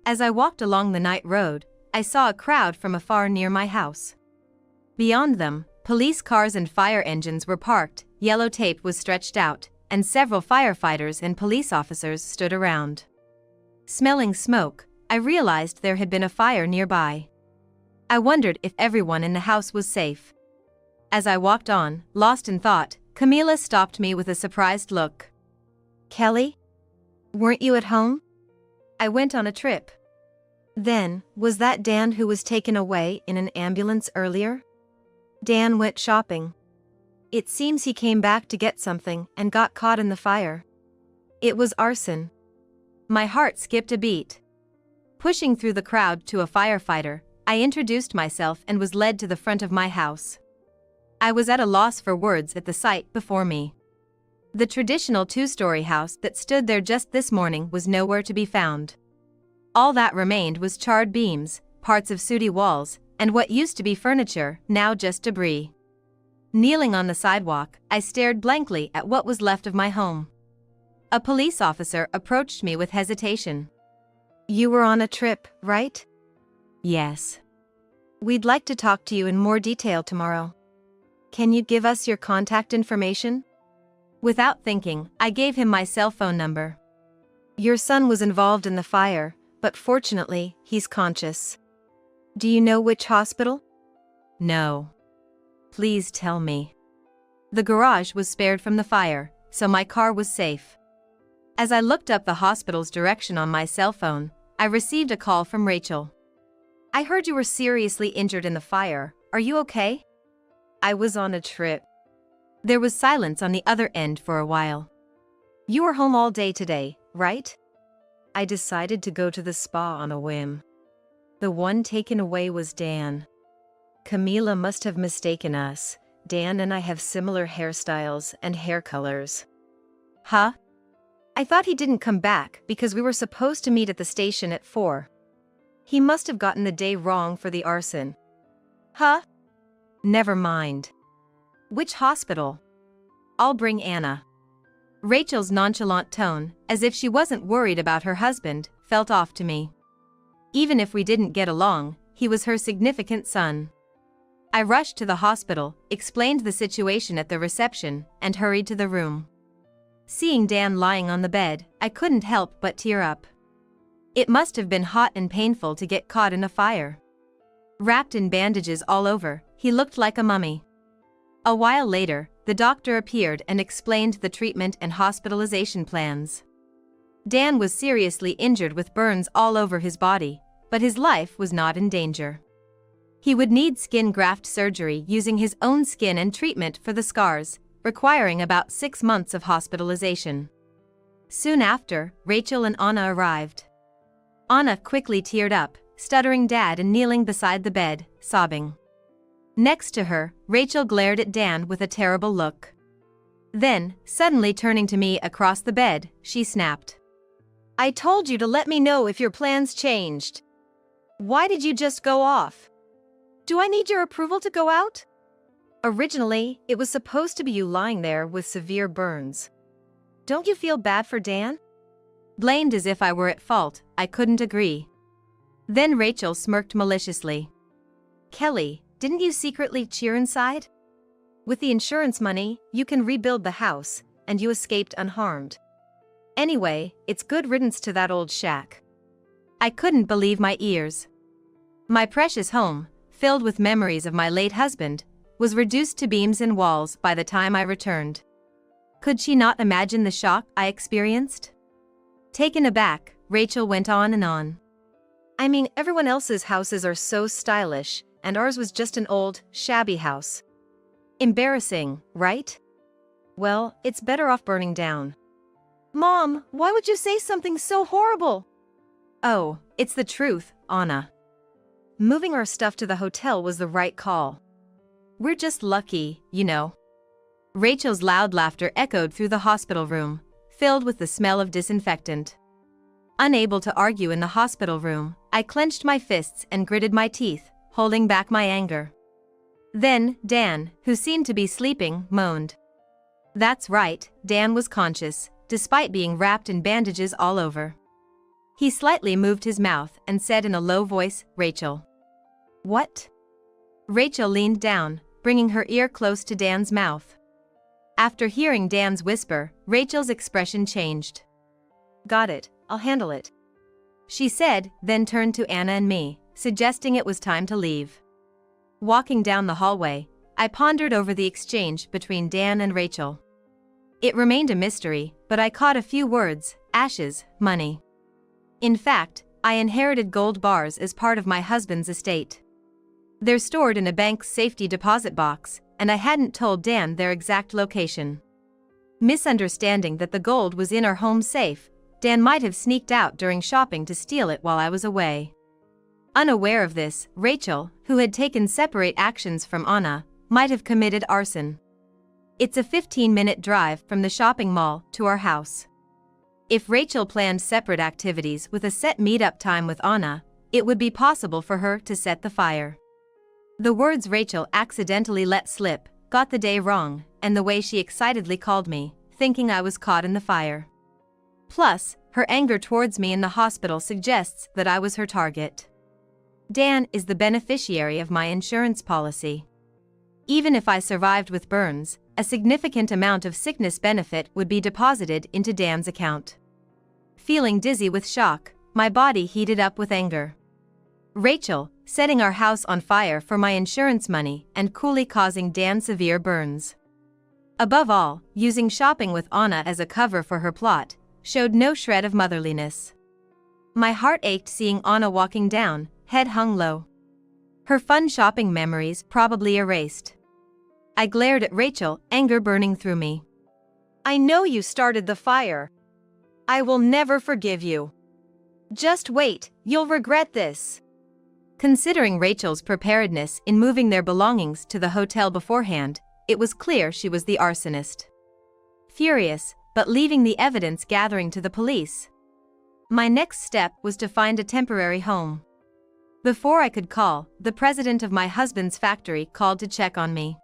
Speaker 1: As I walked along the night road, I saw a crowd from afar near my house. Beyond them, police cars and fire engines were parked, yellow tape was stretched out, and several firefighters and police officers stood around. Smelling smoke, I realized there had been a fire nearby. I wondered if everyone in the house was safe. As I walked on, lost in thought, Camila stopped me with a surprised look. Kelly? Weren't you at home? I went on a trip. Then, was that Dan who was taken away in an ambulance earlier? Dan went shopping. It seems he came back to get something and got caught in the fire. It was arson. My heart skipped a beat. Pushing through the crowd to a firefighter, I introduced myself and was led to the front of my house. I was at a loss for words at the sight before me. The traditional two-story house that stood there just this morning was nowhere to be found. All that remained was charred beams, parts of sooty walls, and what used to be furniture, now just debris. Kneeling on the sidewalk, I stared blankly at what was left of my home. A police officer approached me with hesitation. You were on a trip, right? Yes. We'd like to talk to you in more detail tomorrow. Can you give us your contact information? Without thinking, I gave him my cell phone number. Your son was involved in the fire, but fortunately, he's conscious. Do you know which hospital? No. Please tell me. The garage was spared from the fire, so my car was safe. As I looked up the hospital's direction on my cell phone, I received a call from Rachel. I heard you were seriously injured in the fire. Are you okay? I was on a trip. There was silence on the other end for a while. You were home all day today, right? I decided to go to the spa on a whim. The one taken away was Dan. Camila must have mistaken us. Dan and I have similar hairstyles and hair colors. Huh? I thought he didn't come back because we were supposed to meet at the station at 4. He must have gotten the day wrong for the arson. Huh? Never mind. Which hospital? I'll bring Anna. Rachel's nonchalant tone, as if she wasn't worried about her husband, felt off to me. Even if we didn't get along, he was her significant son. I rushed to the hospital, explained the situation at the reception, and hurried to the room. Seeing Dan lying on the bed, I couldn't help but tear up. It must have been hot and painful to get caught in a fire. Wrapped in bandages all over, he looked like a mummy. A while later, the doctor appeared and explained the treatment and hospitalization plans. Dan was seriously injured with burns all over his body, but his life was not in danger. He would need skin graft surgery using his own skin and treatment for the scars, requiring about 6 months of hospitalization. Soon after, Rachel and Anna arrived. Anna quickly teared up, stuttering Dad and kneeling beside the bed, sobbing. Next to her, Rachel glared at Dan with a terrible look. Then, suddenly turning to me across the bed, she snapped. "I told you to let me know if your plans changed. Why did you just go off? Do I need your approval to go out? Originally, it was supposed to be you lying there with severe burns. Don't you feel bad for Dan?" Blamed as if I were at fault, I couldn't agree. Then Rachel smirked maliciously. "Kelly, didn't you secretly cheer inside? With the insurance money, you can rebuild the house, and you escaped unharmed. Anyway, it's good riddance to that old shack." I couldn't believe my ears. My precious home, filled with memories of my late husband, was reduced to beams and walls by the time I returned. Could she not imagine the shock I experienced? Taken aback, Rachel went on and on. "I mean, everyone else's houses are so stylish, and ours was just an old, shabby house. Embarrassing, right? Well, it's better off burning down." "Mom, why would you say something so horrible?" "Oh, it's the truth, Anna. Moving our stuff to the hotel was the right call. We're just lucky, you know." Rachel's loud laughter echoed through the hospital room, filled with the smell of disinfectant. Unable to argue in the hospital room, I clenched my fists and gritted my teeth, holding back my anger. Then, Dan, who seemed to be sleeping, moaned. That's right, Dan was conscious, despite being wrapped in bandages all over. He slightly moved his mouth and said in a low voice, "Rachel." "What?" Rachel leaned down, bringing her ear close to Dan's mouth. After hearing Dan's whisper, Rachel's expression changed. "Got it, I'll handle it," she said, then turned to Anna and me, suggesting it was time to leave. Walking down the hallway, I pondered over the exchange between Dan and Rachel. It remained a mystery, but I caught a few words: ashes, money. In fact, I inherited gold bars as part of my husband's estate. They're stored in a bank's safety deposit box, and I hadn't told Dan their exact location. Misunderstanding that the gold was in our home safe, Dan might have sneaked out during shopping to steal it while I was away. Unaware of this, Rachel, who had taken separate actions from Anna, might have committed arson. It's a 15-minute drive from the shopping mall to our house. If Rachel planned separate activities with a set meet-up time with Anna, it would be possible for her to set the fire. The words Rachel accidentally let slip got the day wrong, and the way she excitedly called me, thinking I was caught in the fire. Plus, her anger towards me in the hospital suggests that I was her target. Dan is the beneficiary of my insurance policy. Even if I survived with burns, a significant amount of sickness benefit would be deposited into Dan's account. Feeling dizzy with shock, my body heated up with anger. Rachel, setting our house on fire for my insurance money and coolly causing Dan severe burns. Above all, using shopping with Anna as a cover for her plot, showed no shred of motherliness. My heart ached seeing Anna walking down, head hung low. Her fun shopping memories probably erased. I glared at Rachel, anger burning through me. "I know you started the fire. I will never forgive you. Just wait, you'll regret this." Considering Rachel's preparedness in moving their belongings to the hotel beforehand, it was clear she was the arsonist. Furious, but leaving the evidence gathering to the police. My next step was to find a temporary home. Before I could call, the president of my husband's factory called to check on me.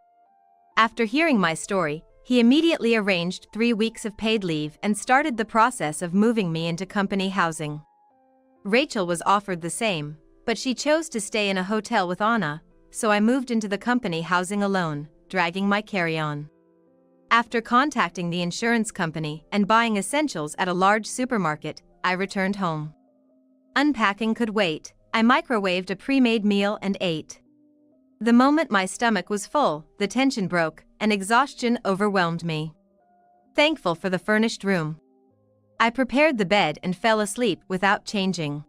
Speaker 1: After hearing my story, he immediately arranged 3 weeks of paid leave and started the process of moving me into company housing. Rachel was offered the same, but she chose to stay in a hotel with Anna, so I moved into the company housing alone, dragging my carry-on. After contacting the insurance company and buying essentials at a large supermarket, I returned home. Unpacking could wait. I microwaved a pre-made meal and ate. The moment my stomach was full, the tension broke, and exhaustion overwhelmed me. Thankful for the furnished room, I prepared the bed and fell asleep without changing.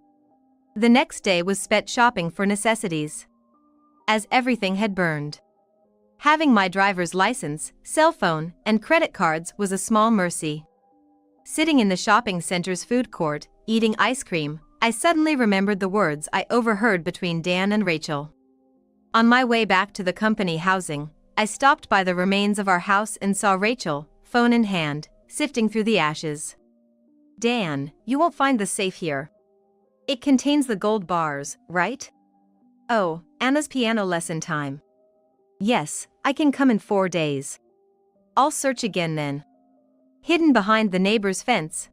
Speaker 1: The next day was spent shopping for necessities, as everything had burned. Having my driver's license, cell phone, and credit cards was a small mercy. Sitting in the shopping center's food court, eating ice cream, I suddenly remembered the words I overheard between Dan and Rachel. On my way back to the company housing, I stopped by the remains of our house and saw Rachel, phone in hand, sifting through the ashes. Dan, you won't find the safe here. It contains the gold bars, right? Oh, Anna's piano lesson time. Yes, I can come in 4 days. I'll search again then. Hidden behind the neighbor's fence.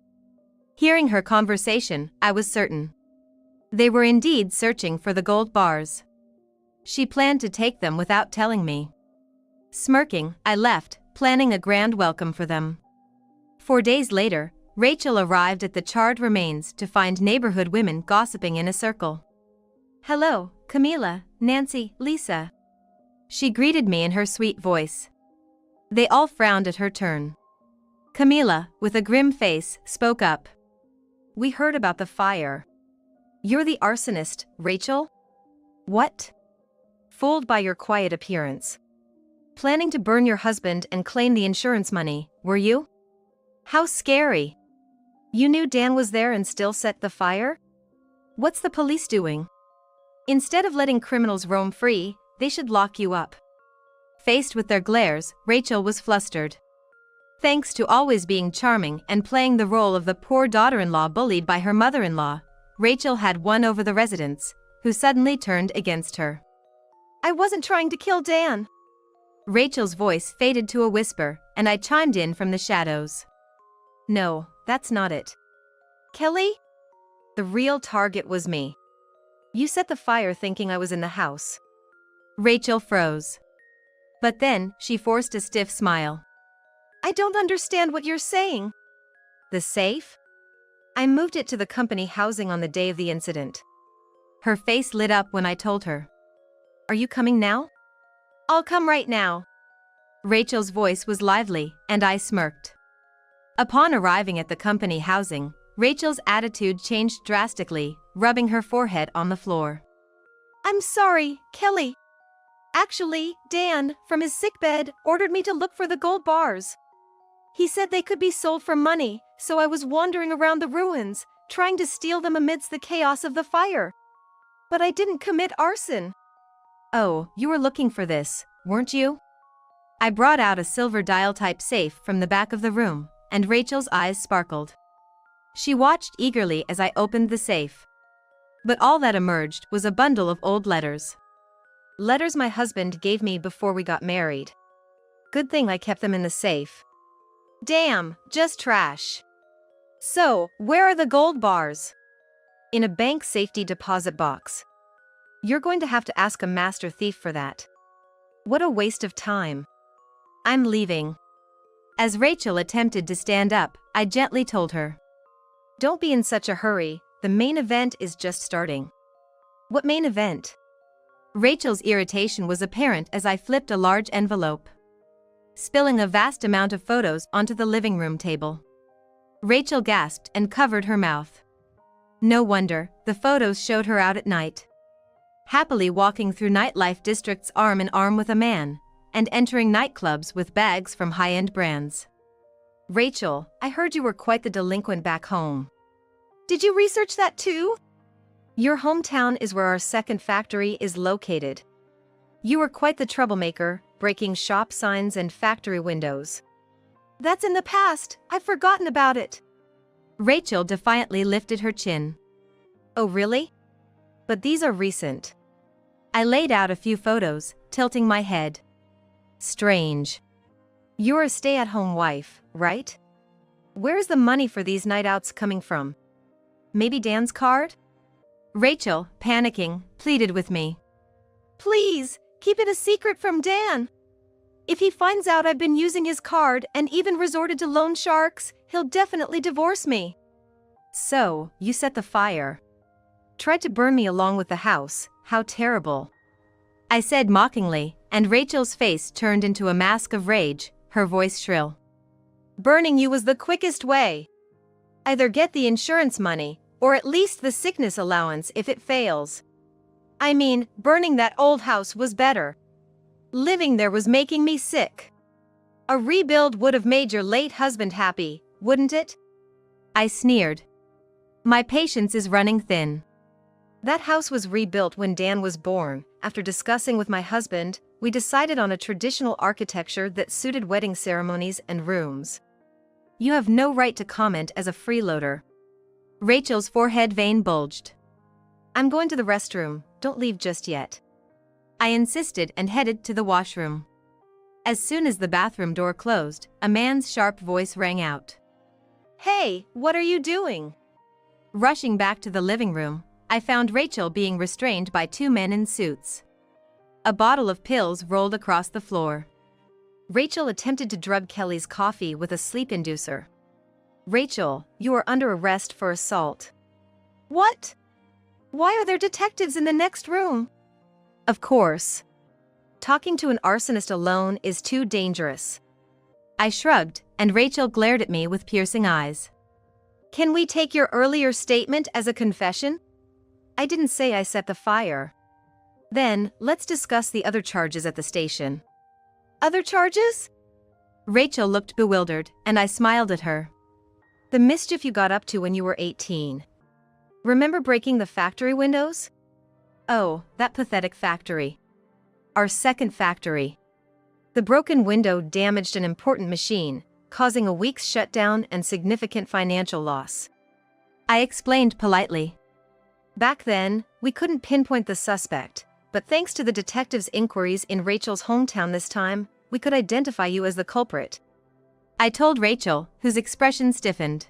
Speaker 1: Hearing her conversation, I was certain. They were indeed searching for the gold bars. She planned to take them without telling me. Smirking, I left, planning a grand welcome for them. 4 days later, Rachel arrived at the charred remains to find neighborhood women gossiping in a circle. Hello, Camila, Nancy, Lisa. She greeted me in her sweet voice. They all frowned at her turn. Camila, with a grim face, spoke up. We heard about the fire. You're the arsonist, Rachel? What? Fooled by your quiet appearance. Planning to burn your husband and claim the insurance money, were you? How scary. You knew Dan was there and still set the fire? What's the police doing? Instead of letting criminals roam free, they should lock you up. Faced with their glares, Rachel was flustered. Thanks to always being charming and playing the role of the poor daughter-in-law bullied by her mother-in-law, Rachel had won over the residents, who suddenly turned against her. I wasn't trying to kill Dan. Rachel's voice faded to a whisper, and I chimed in from the shadows. No, that's not it. Kelly? The real target was me. You set the fire thinking I was in the house. Rachel froze. But then, she forced a stiff smile. I don't understand what you're saying. The safe? I moved it to the company housing on the day of the incident. Her face lit up when I told her. Are you coming now? I'll come right now. Rachel's voice was lively, and I smirked. Upon arriving at the company housing, Rachel's attitude changed drastically, rubbing her forehead on the floor. I'm sorry, Kelly. Actually, Dan, from his sickbed, ordered me to look for the gold bars. He said they could be sold for money, so I was wandering around the ruins, trying to steal them amidst the chaos of the fire. But I didn't commit arson. Oh, you were looking for this, weren't you? I brought out a silver dial-type safe from the back of the room, and Rachel's eyes sparkled. She watched eagerly as I opened the safe. But all that emerged was a bundle of old letters. Letters my husband gave me before we got married. Good thing I kept them in the safe. Damn, just trash. So, where are the gold bars? In a bank safety deposit box. You're going to have to ask a master thief for that. What a waste of time. I'm leaving. As Rachel attempted to stand up, I gently told her. Don't be in such a hurry, the main event is just starting. What main event? Rachel's irritation was apparent as I flipped a large envelope, spilling a vast amount of photos onto the living room table. Rachel gasped and covered her mouth. No wonder, the photos showed her out at night, happily walking through nightlife districts arm in arm with a man, and entering nightclubs with bags from high-end brands. Rachel, I heard you were quite the delinquent back home. Did you research that too? Your hometown is where our second factory is located. You were quite the troublemaker, breaking shop signs and factory windows. That's in the past, I've forgotten about it. Rachel defiantly lifted her chin. Oh really? But these are recent. I laid out a few photos, tilting my head. Strange. You're a stay-at-home wife, right? Where's the money for these night outs coming from? Maybe Dan's card? Rachel, panicking, pleaded with me. Please, keep it a secret from Dan. If he finds out I've been using his card and even resorted to loan sharks, he'll definitely divorce me. So, you set the fire. Tried to burn me along with the house, how terrible. I said mockingly, and Rachel's face turned into a mask of rage, her voice shrill. Burning you was the quickest way. Either get the insurance money, or at least the sickness allowance if it fails. I mean, burning that old house was better. Living there was making me sick. A rebuild would have made your late husband happy, wouldn't it? I sneered. My patience is running thin. That house was rebuilt when Dan was born. After discussing with my husband, we decided on a traditional architecture that suited wedding ceremonies and rooms. You have no right to comment as a freeloader. Rachel's forehead vein bulged. I'm going to the restroom, don't leave just yet. I insisted and headed to the washroom. As soon as the bathroom door closed, a man's sharp voice rang out. Hey, what are you doing? Rushing back to the living room, I found Rachel being restrained by two men in suits. A bottle of pills rolled across the floor. Rachel attempted to drug Kelly's coffee with a sleep inducer. Rachel, you are under arrest for assault. What? Why are there detectives in the next room? Of course. Talking to an arsonist alone is too dangerous. I shrugged, and Rachel glared at me with piercing eyes. Can we take your earlier statement as a confession? I didn't say I set the fire. Then, let's discuss the other charges at the station. Other charges? Rachel looked bewildered, and I smiled at her. The mischief you got up to when you were 18. Remember breaking the factory windows? Oh, that pathetic factory. Our second factory. The broken window damaged an important machine, causing a week's shutdown and significant financial loss. I explained politely. Back then, we couldn't pinpoint the suspect, but thanks to the detectives' inquiries in Rachel's hometown this time, we could identify you as the culprit. I told Rachel, whose expression stiffened.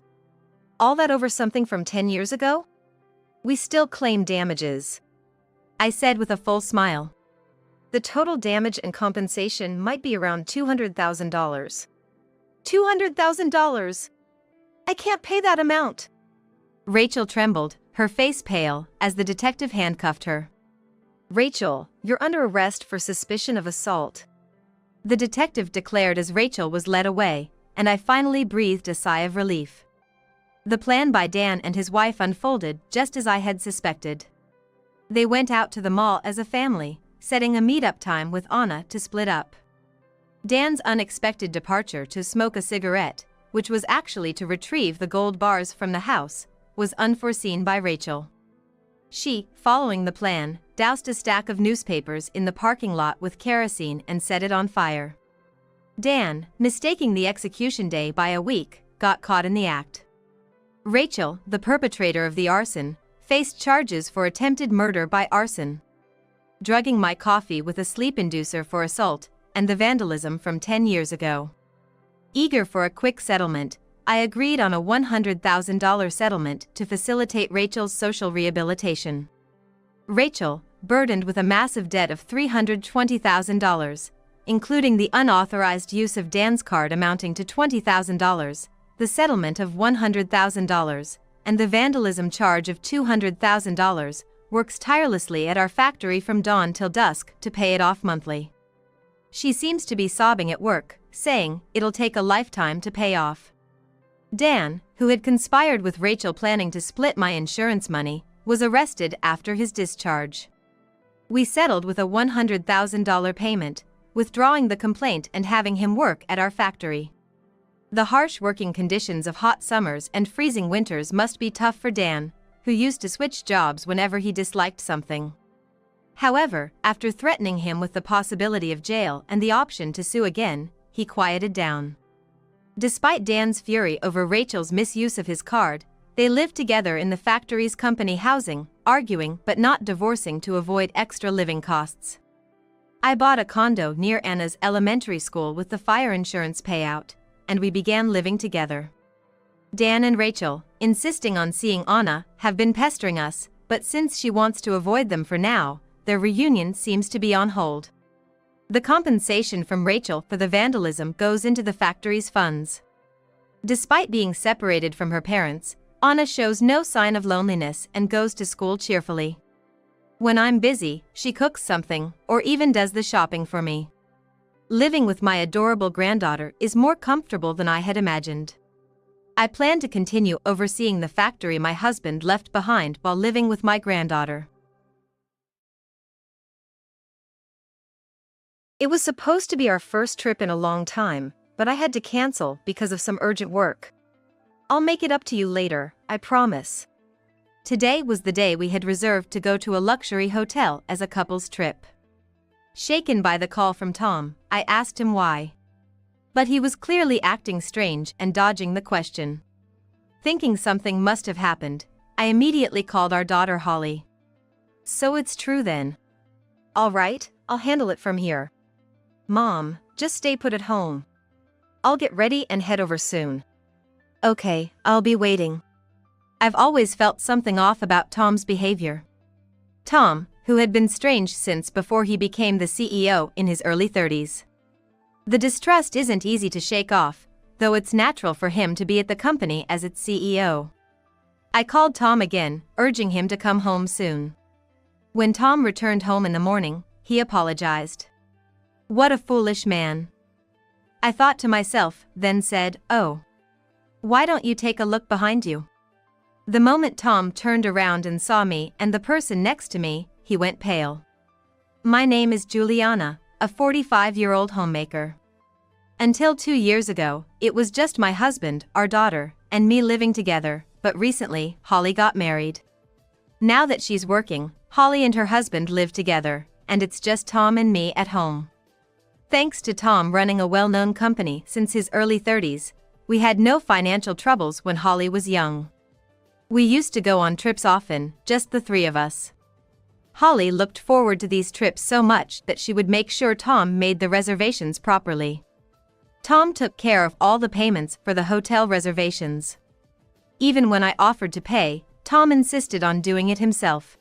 Speaker 1: All that over something from 10 years ago? We still claim damages. I said with a full smile. The total damage and compensation might be around $200,000. $200,000? I can't pay that amount. Rachel trembled, her face pale, as the detective handcuffed her. Rachel, you're under arrest for suspicion of assault. The detective declared as Rachel was led away, and I finally breathed a sigh of relief. The plan by Dan and his wife unfolded just as I had suspected. They went out to the mall as a family, setting a meet-up time with Anna to split up. Dan's unexpected departure to smoke a cigarette, which was actually to retrieve the gold bars from the house, was unforeseen by Rachel. She, following the plan, doused a stack of newspapers in the parking lot with kerosene and set it on fire. Dan, mistaking the execution day by a week, got caught in the act. Rachel, the perpetrator of the arson, faced charges for attempted murder by arson, drugging my coffee with a sleep inducer for assault, and the vandalism from 10 years ago. Eager for a quick settlement, I agreed on a $100,000 settlement to facilitate Rachel's social rehabilitation. Rachel, burdened with a massive debt of $320,000, including the unauthorized use of Dan's card amounting to $20,000, the settlement of $100,000, and the vandalism charge of $200,000, works tirelessly at our factory from dawn till dusk to pay it off monthly. She seems to be sobbing at work, saying it'll take a lifetime to pay off. Dan, who had conspired with Rachel planning to split my insurance money, was arrested after his discharge. We settled with a $100,000 payment, withdrawing the complaint and having him work at our factory. The harsh working conditions of hot summers and freezing winters must be tough for Dan, who used to switch jobs whenever he disliked something. However, after threatening him with the possibility of jail and the option to sue again, he quieted down. Despite Dan's fury over Rachel's misuse of his card, they lived together in the factory's company housing, arguing but not divorcing to avoid extra living costs. I bought a condo near Anna's elementary school with the fire insurance payout, and we began living together. Dan and Rachel, insisting on seeing Anna, have been pestering us, but since she wants to avoid them for now, their reunion seems to be on hold. The compensation from Rachel for the vandalism goes into the factory's funds. Despite being separated from her parents, Anna shows no sign of loneliness and goes to school cheerfully. When I'm busy, she cooks something, or even does the shopping for me. Living with my adorable granddaughter is more comfortable than I had imagined. I plan to continue overseeing the factory my husband left behind while living with my granddaughter. It was supposed to be our first trip in a long time, but I had to cancel because of some urgent work. I'll make it up to you later, I promise. Today was the day we had reserved to go to a luxury hotel as a couple's trip. Shaken by the call from Tom, I asked him why. But he was clearly acting strange and dodging the question. Thinking something must have happened, I immediately called our daughter Holly. So it's true then. All right, I'll handle it from here. Mom, just stay put at home. I'll get ready and head over soon. Okay, I'll be waiting. I've always felt something off about Tom's behavior. Tom, who had been strange since before he became the CEO in his early 30s. The distrust isn't easy to shake off, though it's natural for him to be at the company as its CEO. I called Tom again, urging him to come home soon. When Tom returned home in the morning, he apologized. What a foolish man. I thought to myself, then said, "Oh. Why don't you take a look behind you?" The moment Tom turned around and saw me and the person next to me, he went pale. My name is Juliana, a 45-year-old homemaker. Until 2 years ago, it was just my husband, our daughter, and me living together, but recently, Holly got married. Now that she's working, Holly and her husband live together, and it's just Tom and me at home. Thanks to Tom running a well-known company since his early 30s, we had no financial troubles when Holly was young. We used to go on trips often, just the three of us. Holly looked forward to these trips so much that she would make sure Tom made the reservations properly. Tom took care of all the payments for the hotel reservations. Even when I offered to pay, Tom insisted on doing it himself.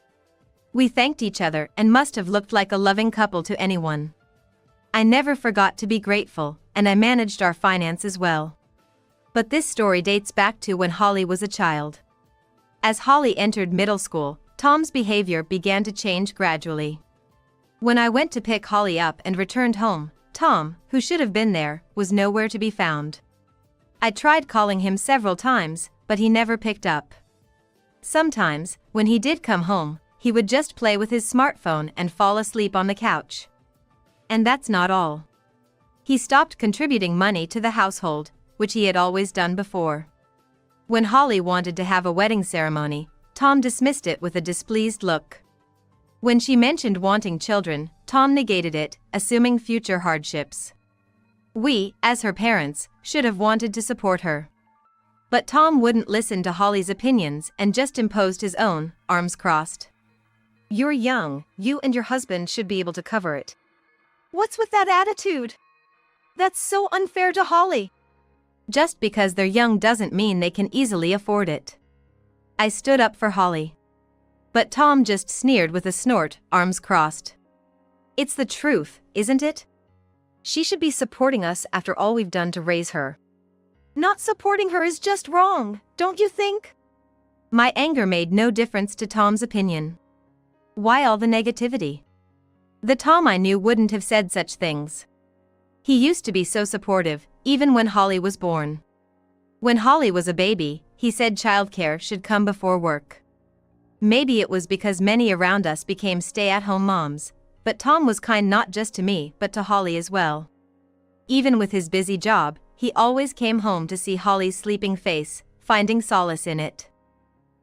Speaker 1: We thanked each other and must have looked like a loving couple to anyone. I never forgot to be grateful, and I managed our finances well. But this story dates back to when Holly was a child. As Holly entered middle school, Tom's behavior began to change gradually. When I went to pick Holly up and returned home, Tom, who should have been there, was nowhere to be found. I tried calling him several times, but he never picked up. Sometimes, when he did come home, he would just play with his smartphone and fall asleep on the couch. And that's not all. He stopped contributing money to the household, which he had always done before. When Holly wanted to have a wedding ceremony, Tom dismissed it with a displeased look. When she mentioned wanting children, Tom negated it, assuming future hardships. We, as her parents, should have wanted to support her. But Tom wouldn't listen to Holly's opinions and just imposed his own, arms crossed. You're young, you and your husband should be able to cover it. What's with that attitude? That's so unfair to Holly. Just because they're young doesn't mean they can easily afford it. I stood up for Holly. But Tom just sneered with a snort, arms crossed. It's the truth, isn't it? She should be supporting us after all we've done to raise her. Not supporting her is just wrong, don't you think? My anger made no difference to Tom's opinion. Why all the negativity? The Tom I knew wouldn't have said such things. He used to be so supportive, even when Holly was born. When Holly was a baby, he said childcare should come before work. Maybe it was because many around us became stay-at-home moms, but Tom was kind not just to me but to Holly as well. Even with his busy job, he always came home to see Holly's sleeping face, finding solace in it.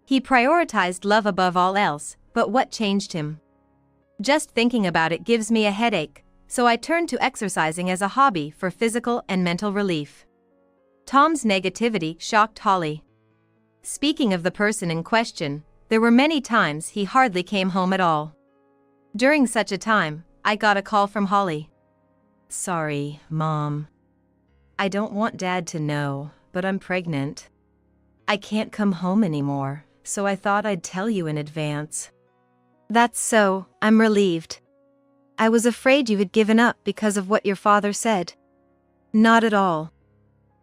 Speaker 1: He prioritized love above all else, but what changed him? Just thinking about it gives me a headache, so I turned to exercising as a hobby for physical and mental relief. Tom's negativity shocked Holly. Speaking of the person in question, there were many times he hardly came home at all. During such a time, I got a call from Holly. Sorry, Mom. I don't want Dad to know, but I'm pregnant. I can't come home anymore, so I thought I'd tell you in advance. That's so, I'm relieved. I was afraid you had given up because of what your father said. Not at all.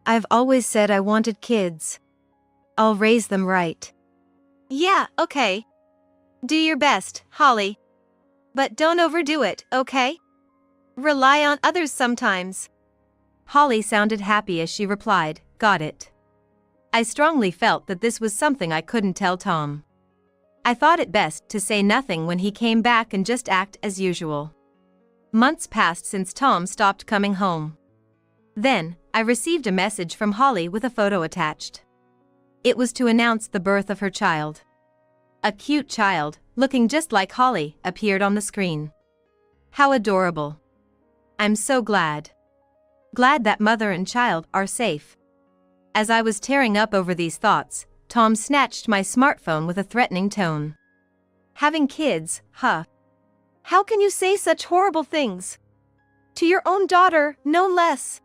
Speaker 1: I've always said I wanted kids. I'll raise them right. Yeah, okay. Do your best, Holly. But don't overdo it, okay? Rely on others sometimes. Holly sounded happy as she replied, "Got it." I strongly felt that this was something I couldn't tell Tom. I thought it best to say nothing when he came back and just act as usual. Months passed since Tom stopped coming home. Then, I received a message from Holly with a photo attached. It was to announce the birth of her child. A cute child, looking just like Holly, appeared on the screen. How adorable. I'm so glad. Glad that mother and child are safe. As I was tearing up over these thoughts, Tom snatched my smartphone with a threatening tone. Having kids, huh? How can you say such horrible things? To your own daughter, no less.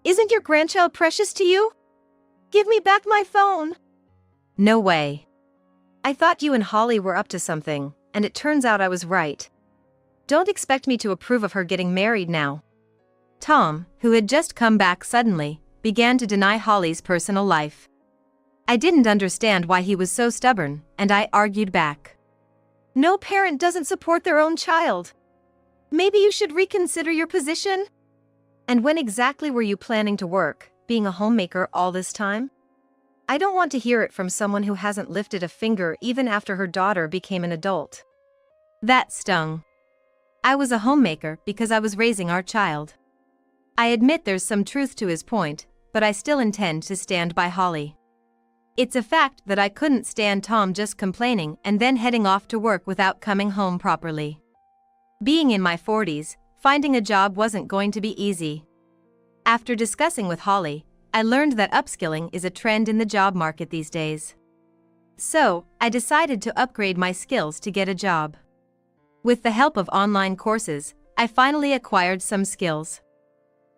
Speaker 1: Isn't your grandchild precious to you? Give me back my phone. No way. I thought you and Holly were up to something, and it turns out I was right. Don't expect me to approve of her getting married now. Tom, who had just come back suddenly, began to deny Holly's personal life. I didn't understand why he was so stubborn, and I argued back. No parent doesn't support their own child. Maybe you should reconsider your position? And when exactly were you planning to work, being a homemaker all this time? I don't want to hear it from someone who hasn't lifted a finger even after her daughter became an adult. That stung. I was a homemaker because I was raising our child. I admit there's some truth to his point, but I still intend to stand by Holly. It's a fact that I couldn't stand Tom just complaining and then heading off to work without coming home properly. Being in my 40s, finding a job wasn't going to be easy. After discussing with Holly, I learned that upskilling is a trend in the job market these days. So, I decided to upgrade my skills to get a job. With the help of online courses, I finally acquired some skills.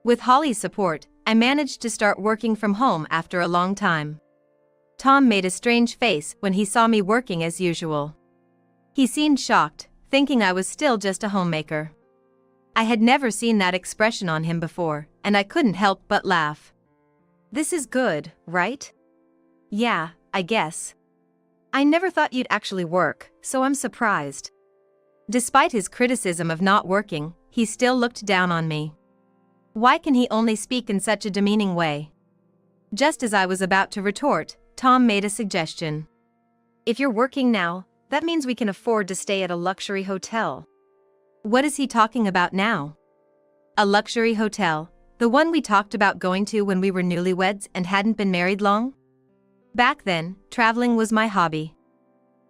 Speaker 1: With Holly's support, I managed to start working from home after a long time. Tom made a strange face when he saw me working as usual. He seemed shocked, thinking I was still just a homemaker. I had never seen that expression on him before, and I couldn't help but laugh. This is good, right? Yeah, I guess. I never thought you'd actually work, so I'm surprised. Despite his criticism of not working, he still looked down on me. Why can he only speak in such a demeaning way? Just as I was about to retort, Tom made a suggestion. If you're working now, that means we can afford to stay at a luxury hotel. What is he talking about now? A luxury hotel, the one we talked about going to when we were newlyweds and hadn't been married long? Back then, traveling was my hobby.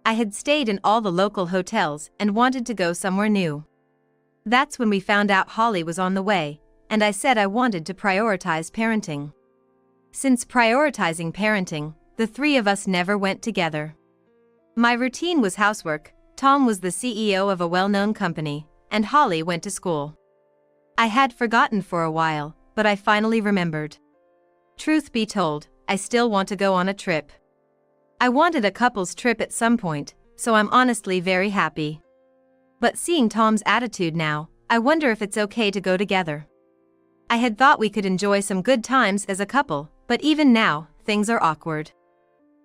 Speaker 1: I had stayed in all the local hotels and wanted to go somewhere new. That's when we found out Holly was on the way, and I said I wanted to prioritize parenting. Since prioritizing parenting, the three of us never went together. My routine was housework, Tom was the CEO of a well-known company, and Holly went to school. I had forgotten for a while, but I finally remembered. Truth be told, I still want to go on a trip. I wanted a couple's trip at some point, so I'm honestly very happy. But seeing Tom's attitude now, I wonder if it's okay to go together. I had thought we could enjoy some good times as a couple, but even now, things are awkward.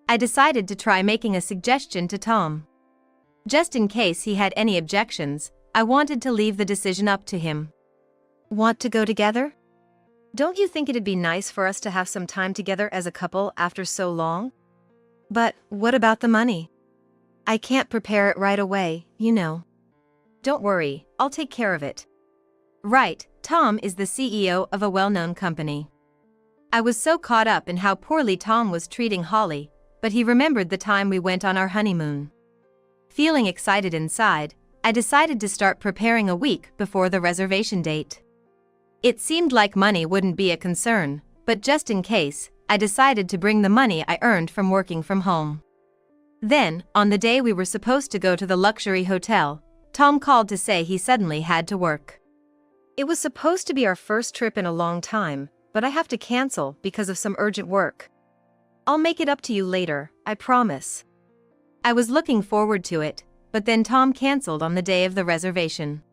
Speaker 1: I decided to try making a suggestion to Tom. Just in case he had any objections, I wanted to leave the decision up to him. Want to go together? Don't you think it'd be nice for us to have some time together as a couple after so long? But what about the money? I can't prepare it right away, you know. Don't worry, I'll take care of it. Right, Tom is the CEO of a well-known company. I was so caught up in how poorly Tom was treating Holly, but he remembered the time we went on our honeymoon. Feeling excited inside, I decided to start preparing a week before the reservation date. It seemed like money wouldn't be a concern, but just in case, I decided to bring the money I earned from working from home. Then, on the day we were supposed to go to the luxury hotel, Tom called to say he suddenly had to work. It was supposed to be our first trip in a long time, but I have to cancel because of some urgent work. I'll make it up to you later, I promise. I was looking forward to it, but then Tom canceled on the day of the reservation.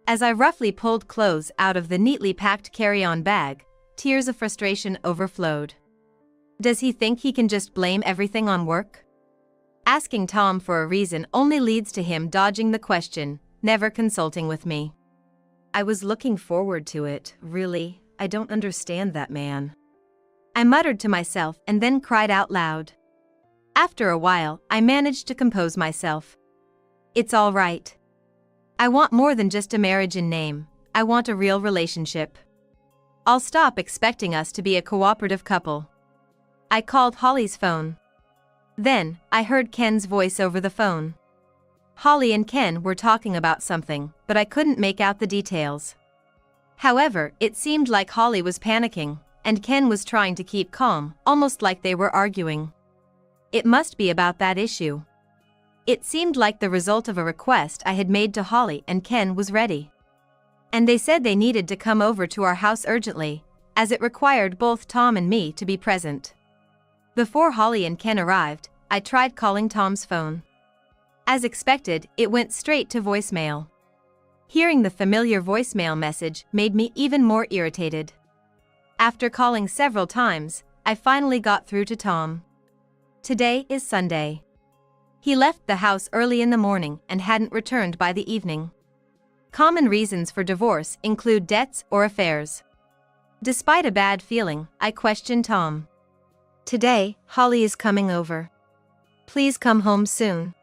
Speaker 1: As I roughly pulled clothes out of the neatly packed carry-on bag, tears of frustration overflowed. Does he think he can just blame everything on work? Asking Tom for a reason only leads to him dodging the question, never consulting with me. I was looking forward to it, really. I don't understand that man. I muttered to myself and then cried out loud. After a while, I managed to compose myself. It's all right. I want more than just a marriage in name. I want a real relationship. I'll stop expecting us to be a cooperative couple. I called Holly's phone. Then, I heard Ken's voice over the phone. Holly and Ken were talking about something, but I couldn't make out the details. However, it seemed like Holly was panicking, and Ken was trying to keep calm, almost like they were arguing. It must be about that issue. It seemed like the result of a request I had made to Holly, and Ken was ready. And they said they needed to come over to our house urgently, as it required both Tom and me to be present. Before Holly and Ken arrived, I tried calling Tom's phone. As expected, it went straight to voicemail. Hearing the familiar voicemail message made me even more irritated. After calling several times, I finally got through to Tom. Today is Sunday. He left the house early in the morning and hadn't returned by the evening. Common reasons for divorce include debts or affairs. Despite a bad feeling, I questioned Tom. Today, Holly is coming over. Please come home soon.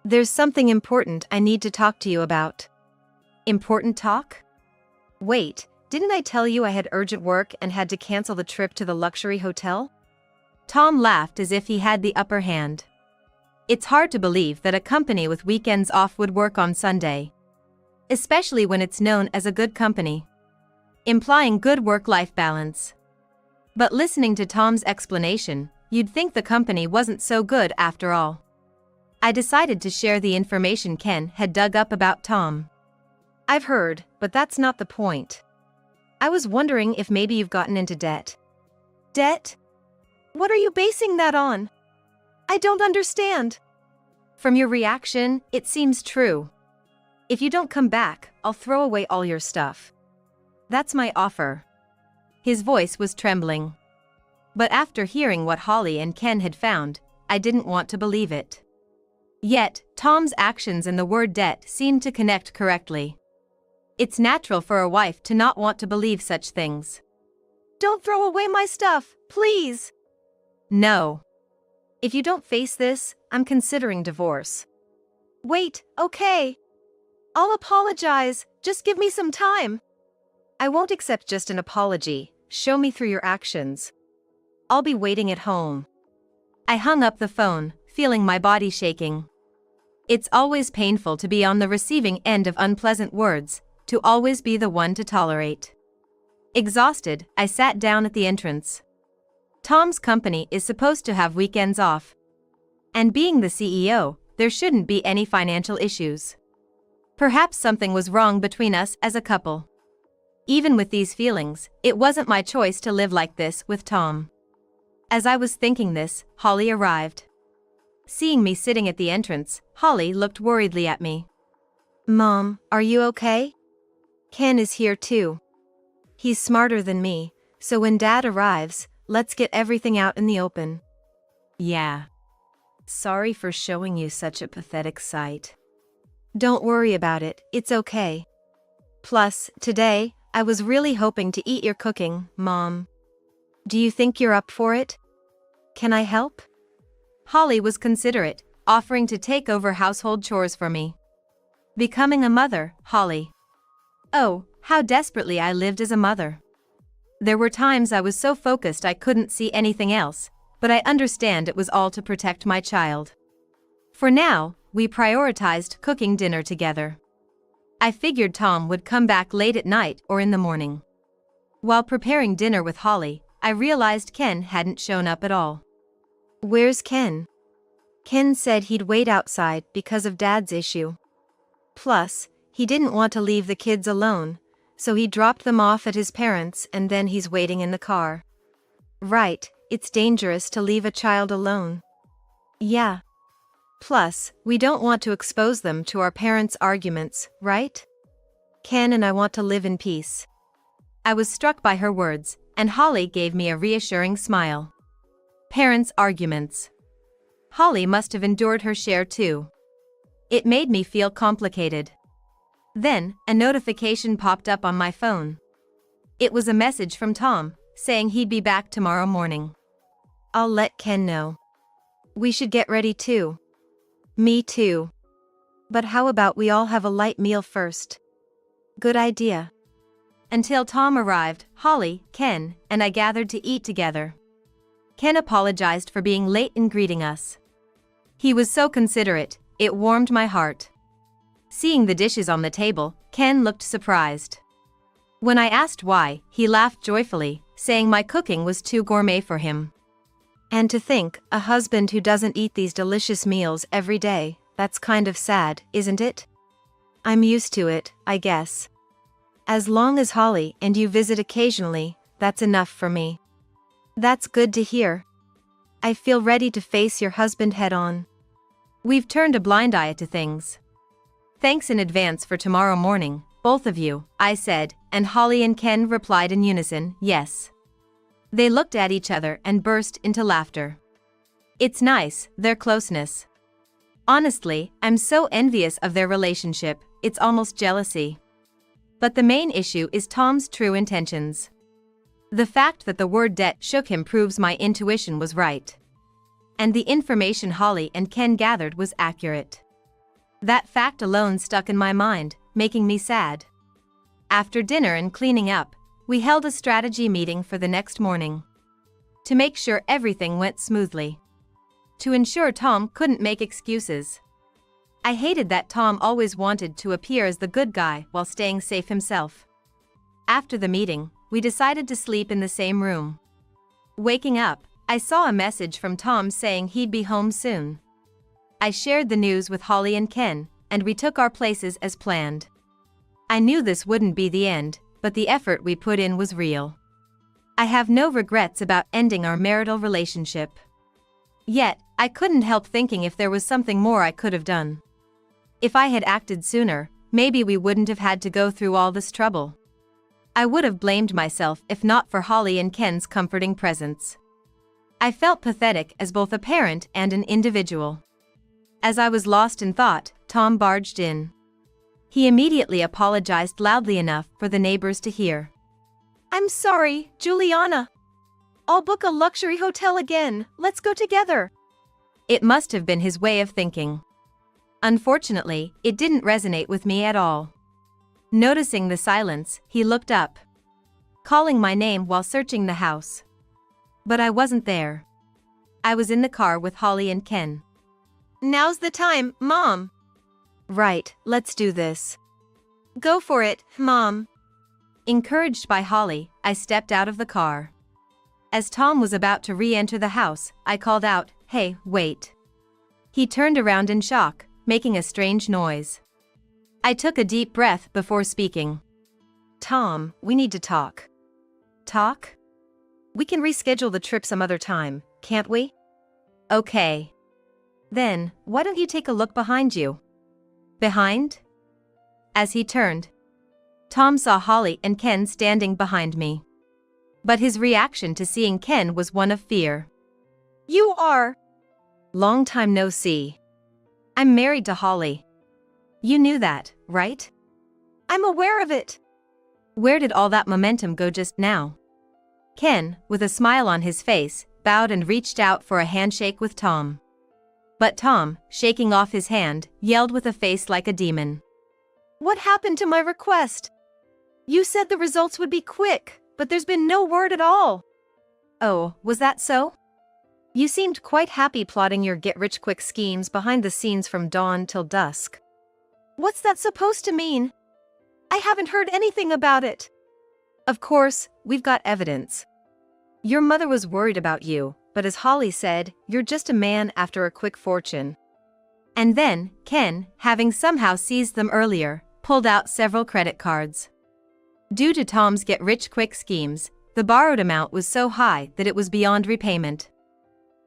Speaker 1: There's something important I need to talk to you about. Important talk? Wait, didn't I tell you I had urgent work and had to cancel the trip to the luxury hotel? Tom laughed as if he had the upper hand. It's hard to believe that a company with weekends off would work on Sunday. Especially when it's known as a good company. Implying good work-life balance. But listening to Tom's explanation, you'd think the company wasn't so good after all. I decided to share the information Ken had dug up about Tom. I've heard, but that's not the point. I was wondering if maybe you've gotten into debt. Debt? What are you basing that on? I don't understand. From your reaction, it seems true. If you don't come back, I'll throw away all your stuff. That's my offer. His voice was trembling. But after hearing what Holly and Ken had found, I didn't want to believe it. Yet, Tom's actions and the word debt seemed to connect correctly. It's natural for a wife to not want to believe such things. Don't throw away my stuff, please. No. If you don't face this, I'm considering divorce. Wait, okay. I'll apologize, just give me some time. I won't accept just an apology, show me through your actions. I'll be waiting at home. I hung up the phone, feeling my body shaking. It's always painful to be on the receiving end of unpleasant words, to always be the one to tolerate. Exhausted, I sat down at the entrance. Tom's company is supposed to have weekends off. And being the CEO, there shouldn't be any financial issues. Perhaps something was wrong between us as a couple. Even with these feelings, it wasn't my choice to live like this with Tom. As I was thinking this, Holly arrived. Seeing me sitting at the entrance, Holly looked worriedly at me. Mom, are you okay? Ken is here too. He's smarter than me, so when Dad arrives, let's get everything out in the open. Yeah. Sorry for showing you such a pathetic sight. Don't worry about it, it's okay. Plus, today, I was really hoping to eat your cooking, Mom. Do you think you're up for it? Can I help? Holly was considerate, offering to take over household chores for me. Becoming a mother, Holly. Oh, how desperately I lived as a mother. There were times I was so focused I couldn't see anything else, but I understand it was all to protect my child. For now, we prioritized cooking dinner together. I figured Tom would come back late at night or in the morning. While preparing dinner with Holly, I realized Ken hadn't shown up at all. Where's Ken? Ken said he'd wait outside because of Dad's issue. Plus, he didn't want to leave the kids alone, so he dropped them off at his parents' and then he's waiting in the car. Right, it's dangerous to leave a child alone. Yeah. Plus, we don't want to expose them to our parents' arguments, right? Ken and I want to live in peace." I was struck by her words, and Holly gave me a reassuring smile. Parents' arguments. Holly must have endured her share too. It made me feel complicated. Then, a notification popped up on my phone. It was a message from Tom, saying he'd be back tomorrow morning. "I'll let Ken know. We should get ready too." "Me too. But how about we all have a light meal first?" "Good idea." Until Tom arrived, Holly, Ken, and I gathered to eat together. Ken apologized for being late in greeting us. He was so considerate, it warmed my heart. Seeing the dishes on the table, Ken looked surprised. When I asked why, he laughed joyfully, saying my cooking was too gourmet for him. "And to think, a husband who doesn't eat these delicious meals every day, that's kind of sad, isn't it? I'm used to it, I guess. As long as Holly and you visit occasionally, that's enough for me." "That's good to hear. I feel ready to face your husband head on. We've turned a blind eye to things." "Thanks in advance for tomorrow morning, both of you," I said, and Holly and Ken replied in unison, "Yes." They looked at each other and burst into laughter. It's nice, their closeness. Honestly, I'm so envious of their relationship, it's almost jealousy. But the main issue is Tom's true intentions. The fact that the word debt shook him proves my intuition was right. And the information Holly and Ken gathered was accurate. That fact alone stuck in my mind, making me sad. After dinner and cleaning up, we held a strategy meeting for the next morning. To make sure everything went smoothly. To ensure Tom couldn't make excuses. I hated that Tom always wanted to appear as the good guy while staying safe himself. After the meeting, we decided to sleep in the same room. Waking up, I saw a message from Tom saying he'd be home soon. I shared the news with Holly and Ken, and we took our places as planned. I knew this wouldn't be the end, but the effort we put in was real. I have no regrets about ending our marital relationship. Yet, I couldn't help thinking if there was something more I could have done. If I had acted sooner, maybe we wouldn't have had to go through all this trouble. I would have blamed myself if not for Holly and Ken's comforting presence. I felt pathetic as both a parent and an individual. As I was lost in thought, Tom barged in. He immediately apologized loudly enough for the neighbors to hear. "I'm sorry, Juliana. I'll book a luxury hotel again, let's go together." It must have been his way of thinking. Unfortunately, it didn't resonate with me at all. Noticing the silence, he looked up, calling my name while searching the house. But I wasn't there. I was in the car with Holly and Ken. "Now's the time, Mom." "Right, let's do this." "Go for it, Mom." Encouraged by Holly, I stepped out of the car. As Tom was about to re-enter the house, I called out, "Hey, wait." He turned around in shock, making a strange noise. I took a deep breath before speaking. "Tom, we need to talk." "Talk? We can reschedule the trip some other time, can't we?" "Okay." "Then, why don't you take a look behind you?" "Behind?" As he turned, Tom saw Holly and Ken standing behind me. But his reaction to seeing Ken was one of fear. "You are?" "Long time no see. I'm married to Holly. You knew that, right?" "I'm aware of it." "Where did all that momentum go just now?" Ken, with a smile on his face, bowed and reached out for a handshake with Tom. But Tom, shaking off his hand, yelled with a face like a demon. "What happened to my request? You said the results would be quick, but there's been no word at all." "Oh, was that so? You seemed quite happy plotting your get-rich-quick schemes behind the scenes from dawn till dusk." "What's that supposed to mean? I haven't heard anything about it." "Of course, we've got evidence. Your mother was worried about you, but as Holly said, you're just a man after a quick fortune." And then, Ken, having somehow seized them earlier, pulled out several credit cards. Due to Tom's get-rich-quick schemes, the borrowed amount was so high that it was beyond repayment.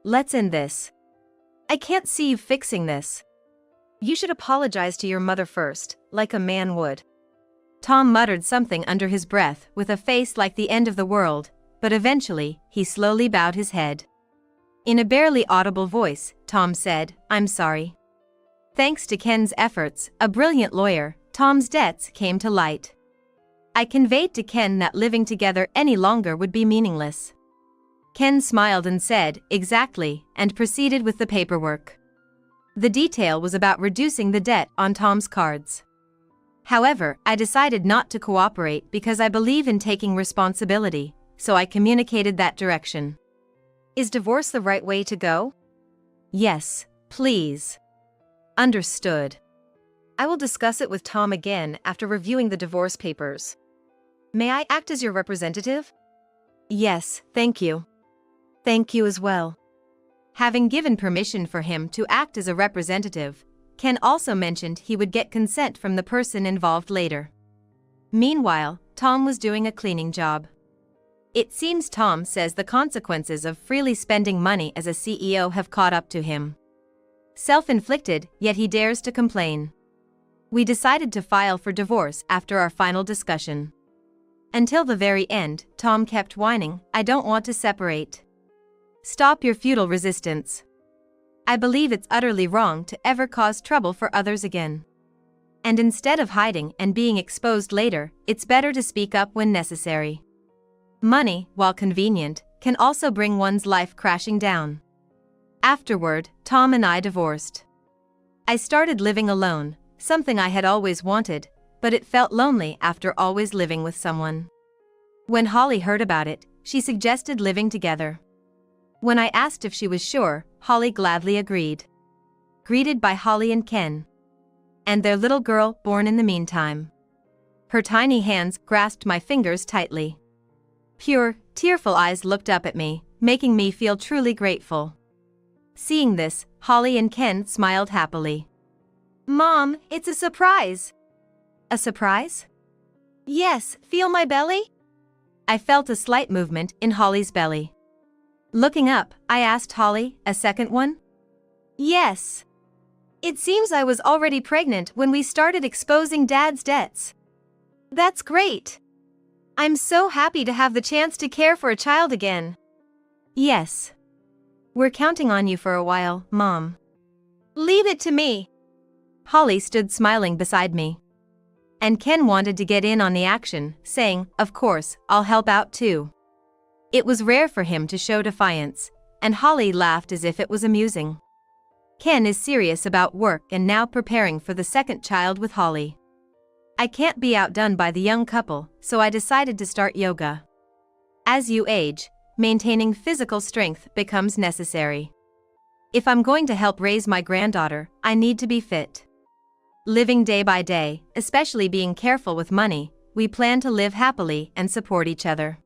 Speaker 1: "Let's end this. I can't see you fixing this. You should apologize to your mother first, like a man would." Tom muttered something under his breath with a face like the end of the world, but eventually, he slowly bowed his head. In a barely audible voice, Tom said, "I'm sorry." Thanks to Ken's efforts, a brilliant lawyer, Tom's debts came to light. I conveyed to Ken that living together any longer would be meaningless. Ken smiled and said, "Exactly," and proceeded with the paperwork. The detail was about reducing the debt on Tom's cards. However, I decided not to cooperate because I believe in taking responsibility, so I communicated that direction. Is divorce the right way to go? Yes, please. Understood. I will discuss it with Tom again after reviewing the divorce papers. May I act as your representative? Yes, thank you. Thank you as well. Having given permission for him to act as a representative, Ken also mentioned he would get consent from the person involved later. Meanwhile, Tom was doing a cleaning job. It seems Tom says the consequences of freely spending money as a CEO have caught up to him. Self-inflicted, yet he dares to complain. We decided to file for divorce after our final discussion. Until the very end, Tom kept whining, "I don't want to separate. Stop your futile resistance. I believe it's utterly wrong to ever cause trouble for others again. And instead of hiding and being exposed later, it's better to speak up when necessary. Money, while convenient, can also bring one's life crashing down." Afterward, Tom and I divorced. I started living alone, something I had always wanted, but it felt lonely after always living with someone. When Holly heard about it, she suggested living together. When I asked if she was sure, Holly gladly agreed. Greeted by Holly and Ken. And their little girl, born in the meantime. Her tiny hands grasped my fingers tightly. Pure, tearful eyes looked up at me, making me feel truly grateful. Seeing this, Holly and Ken smiled happily. "Mom, it's a surprise." "A surprise?" "Yes, feel my belly?" I felt a slight movement in Holly's belly. Looking up, I asked Holly, "A second one?" "Yes. It seems I was already pregnant when we started exposing Dad's debts." "That's great. I'm so happy to have the chance to care for a child again." "Yes. We're counting on you for a while, Mom." "Leave it to me." Holly stood smiling beside me. And Ken wanted to get in on the action, saying, "Of course, I'll help out too." It was rare for him to show defiance, and Holly laughed as if it was amusing. Ken is serious about work and now preparing for the second child with Holly. I can't be outdone by the young couple, so I decided to start yoga. As you age, maintaining physical strength becomes necessary. If I'm going to help raise my granddaughter, I need to be fit. Living day by day, especially being careful with money, we plan to live happily and support each other.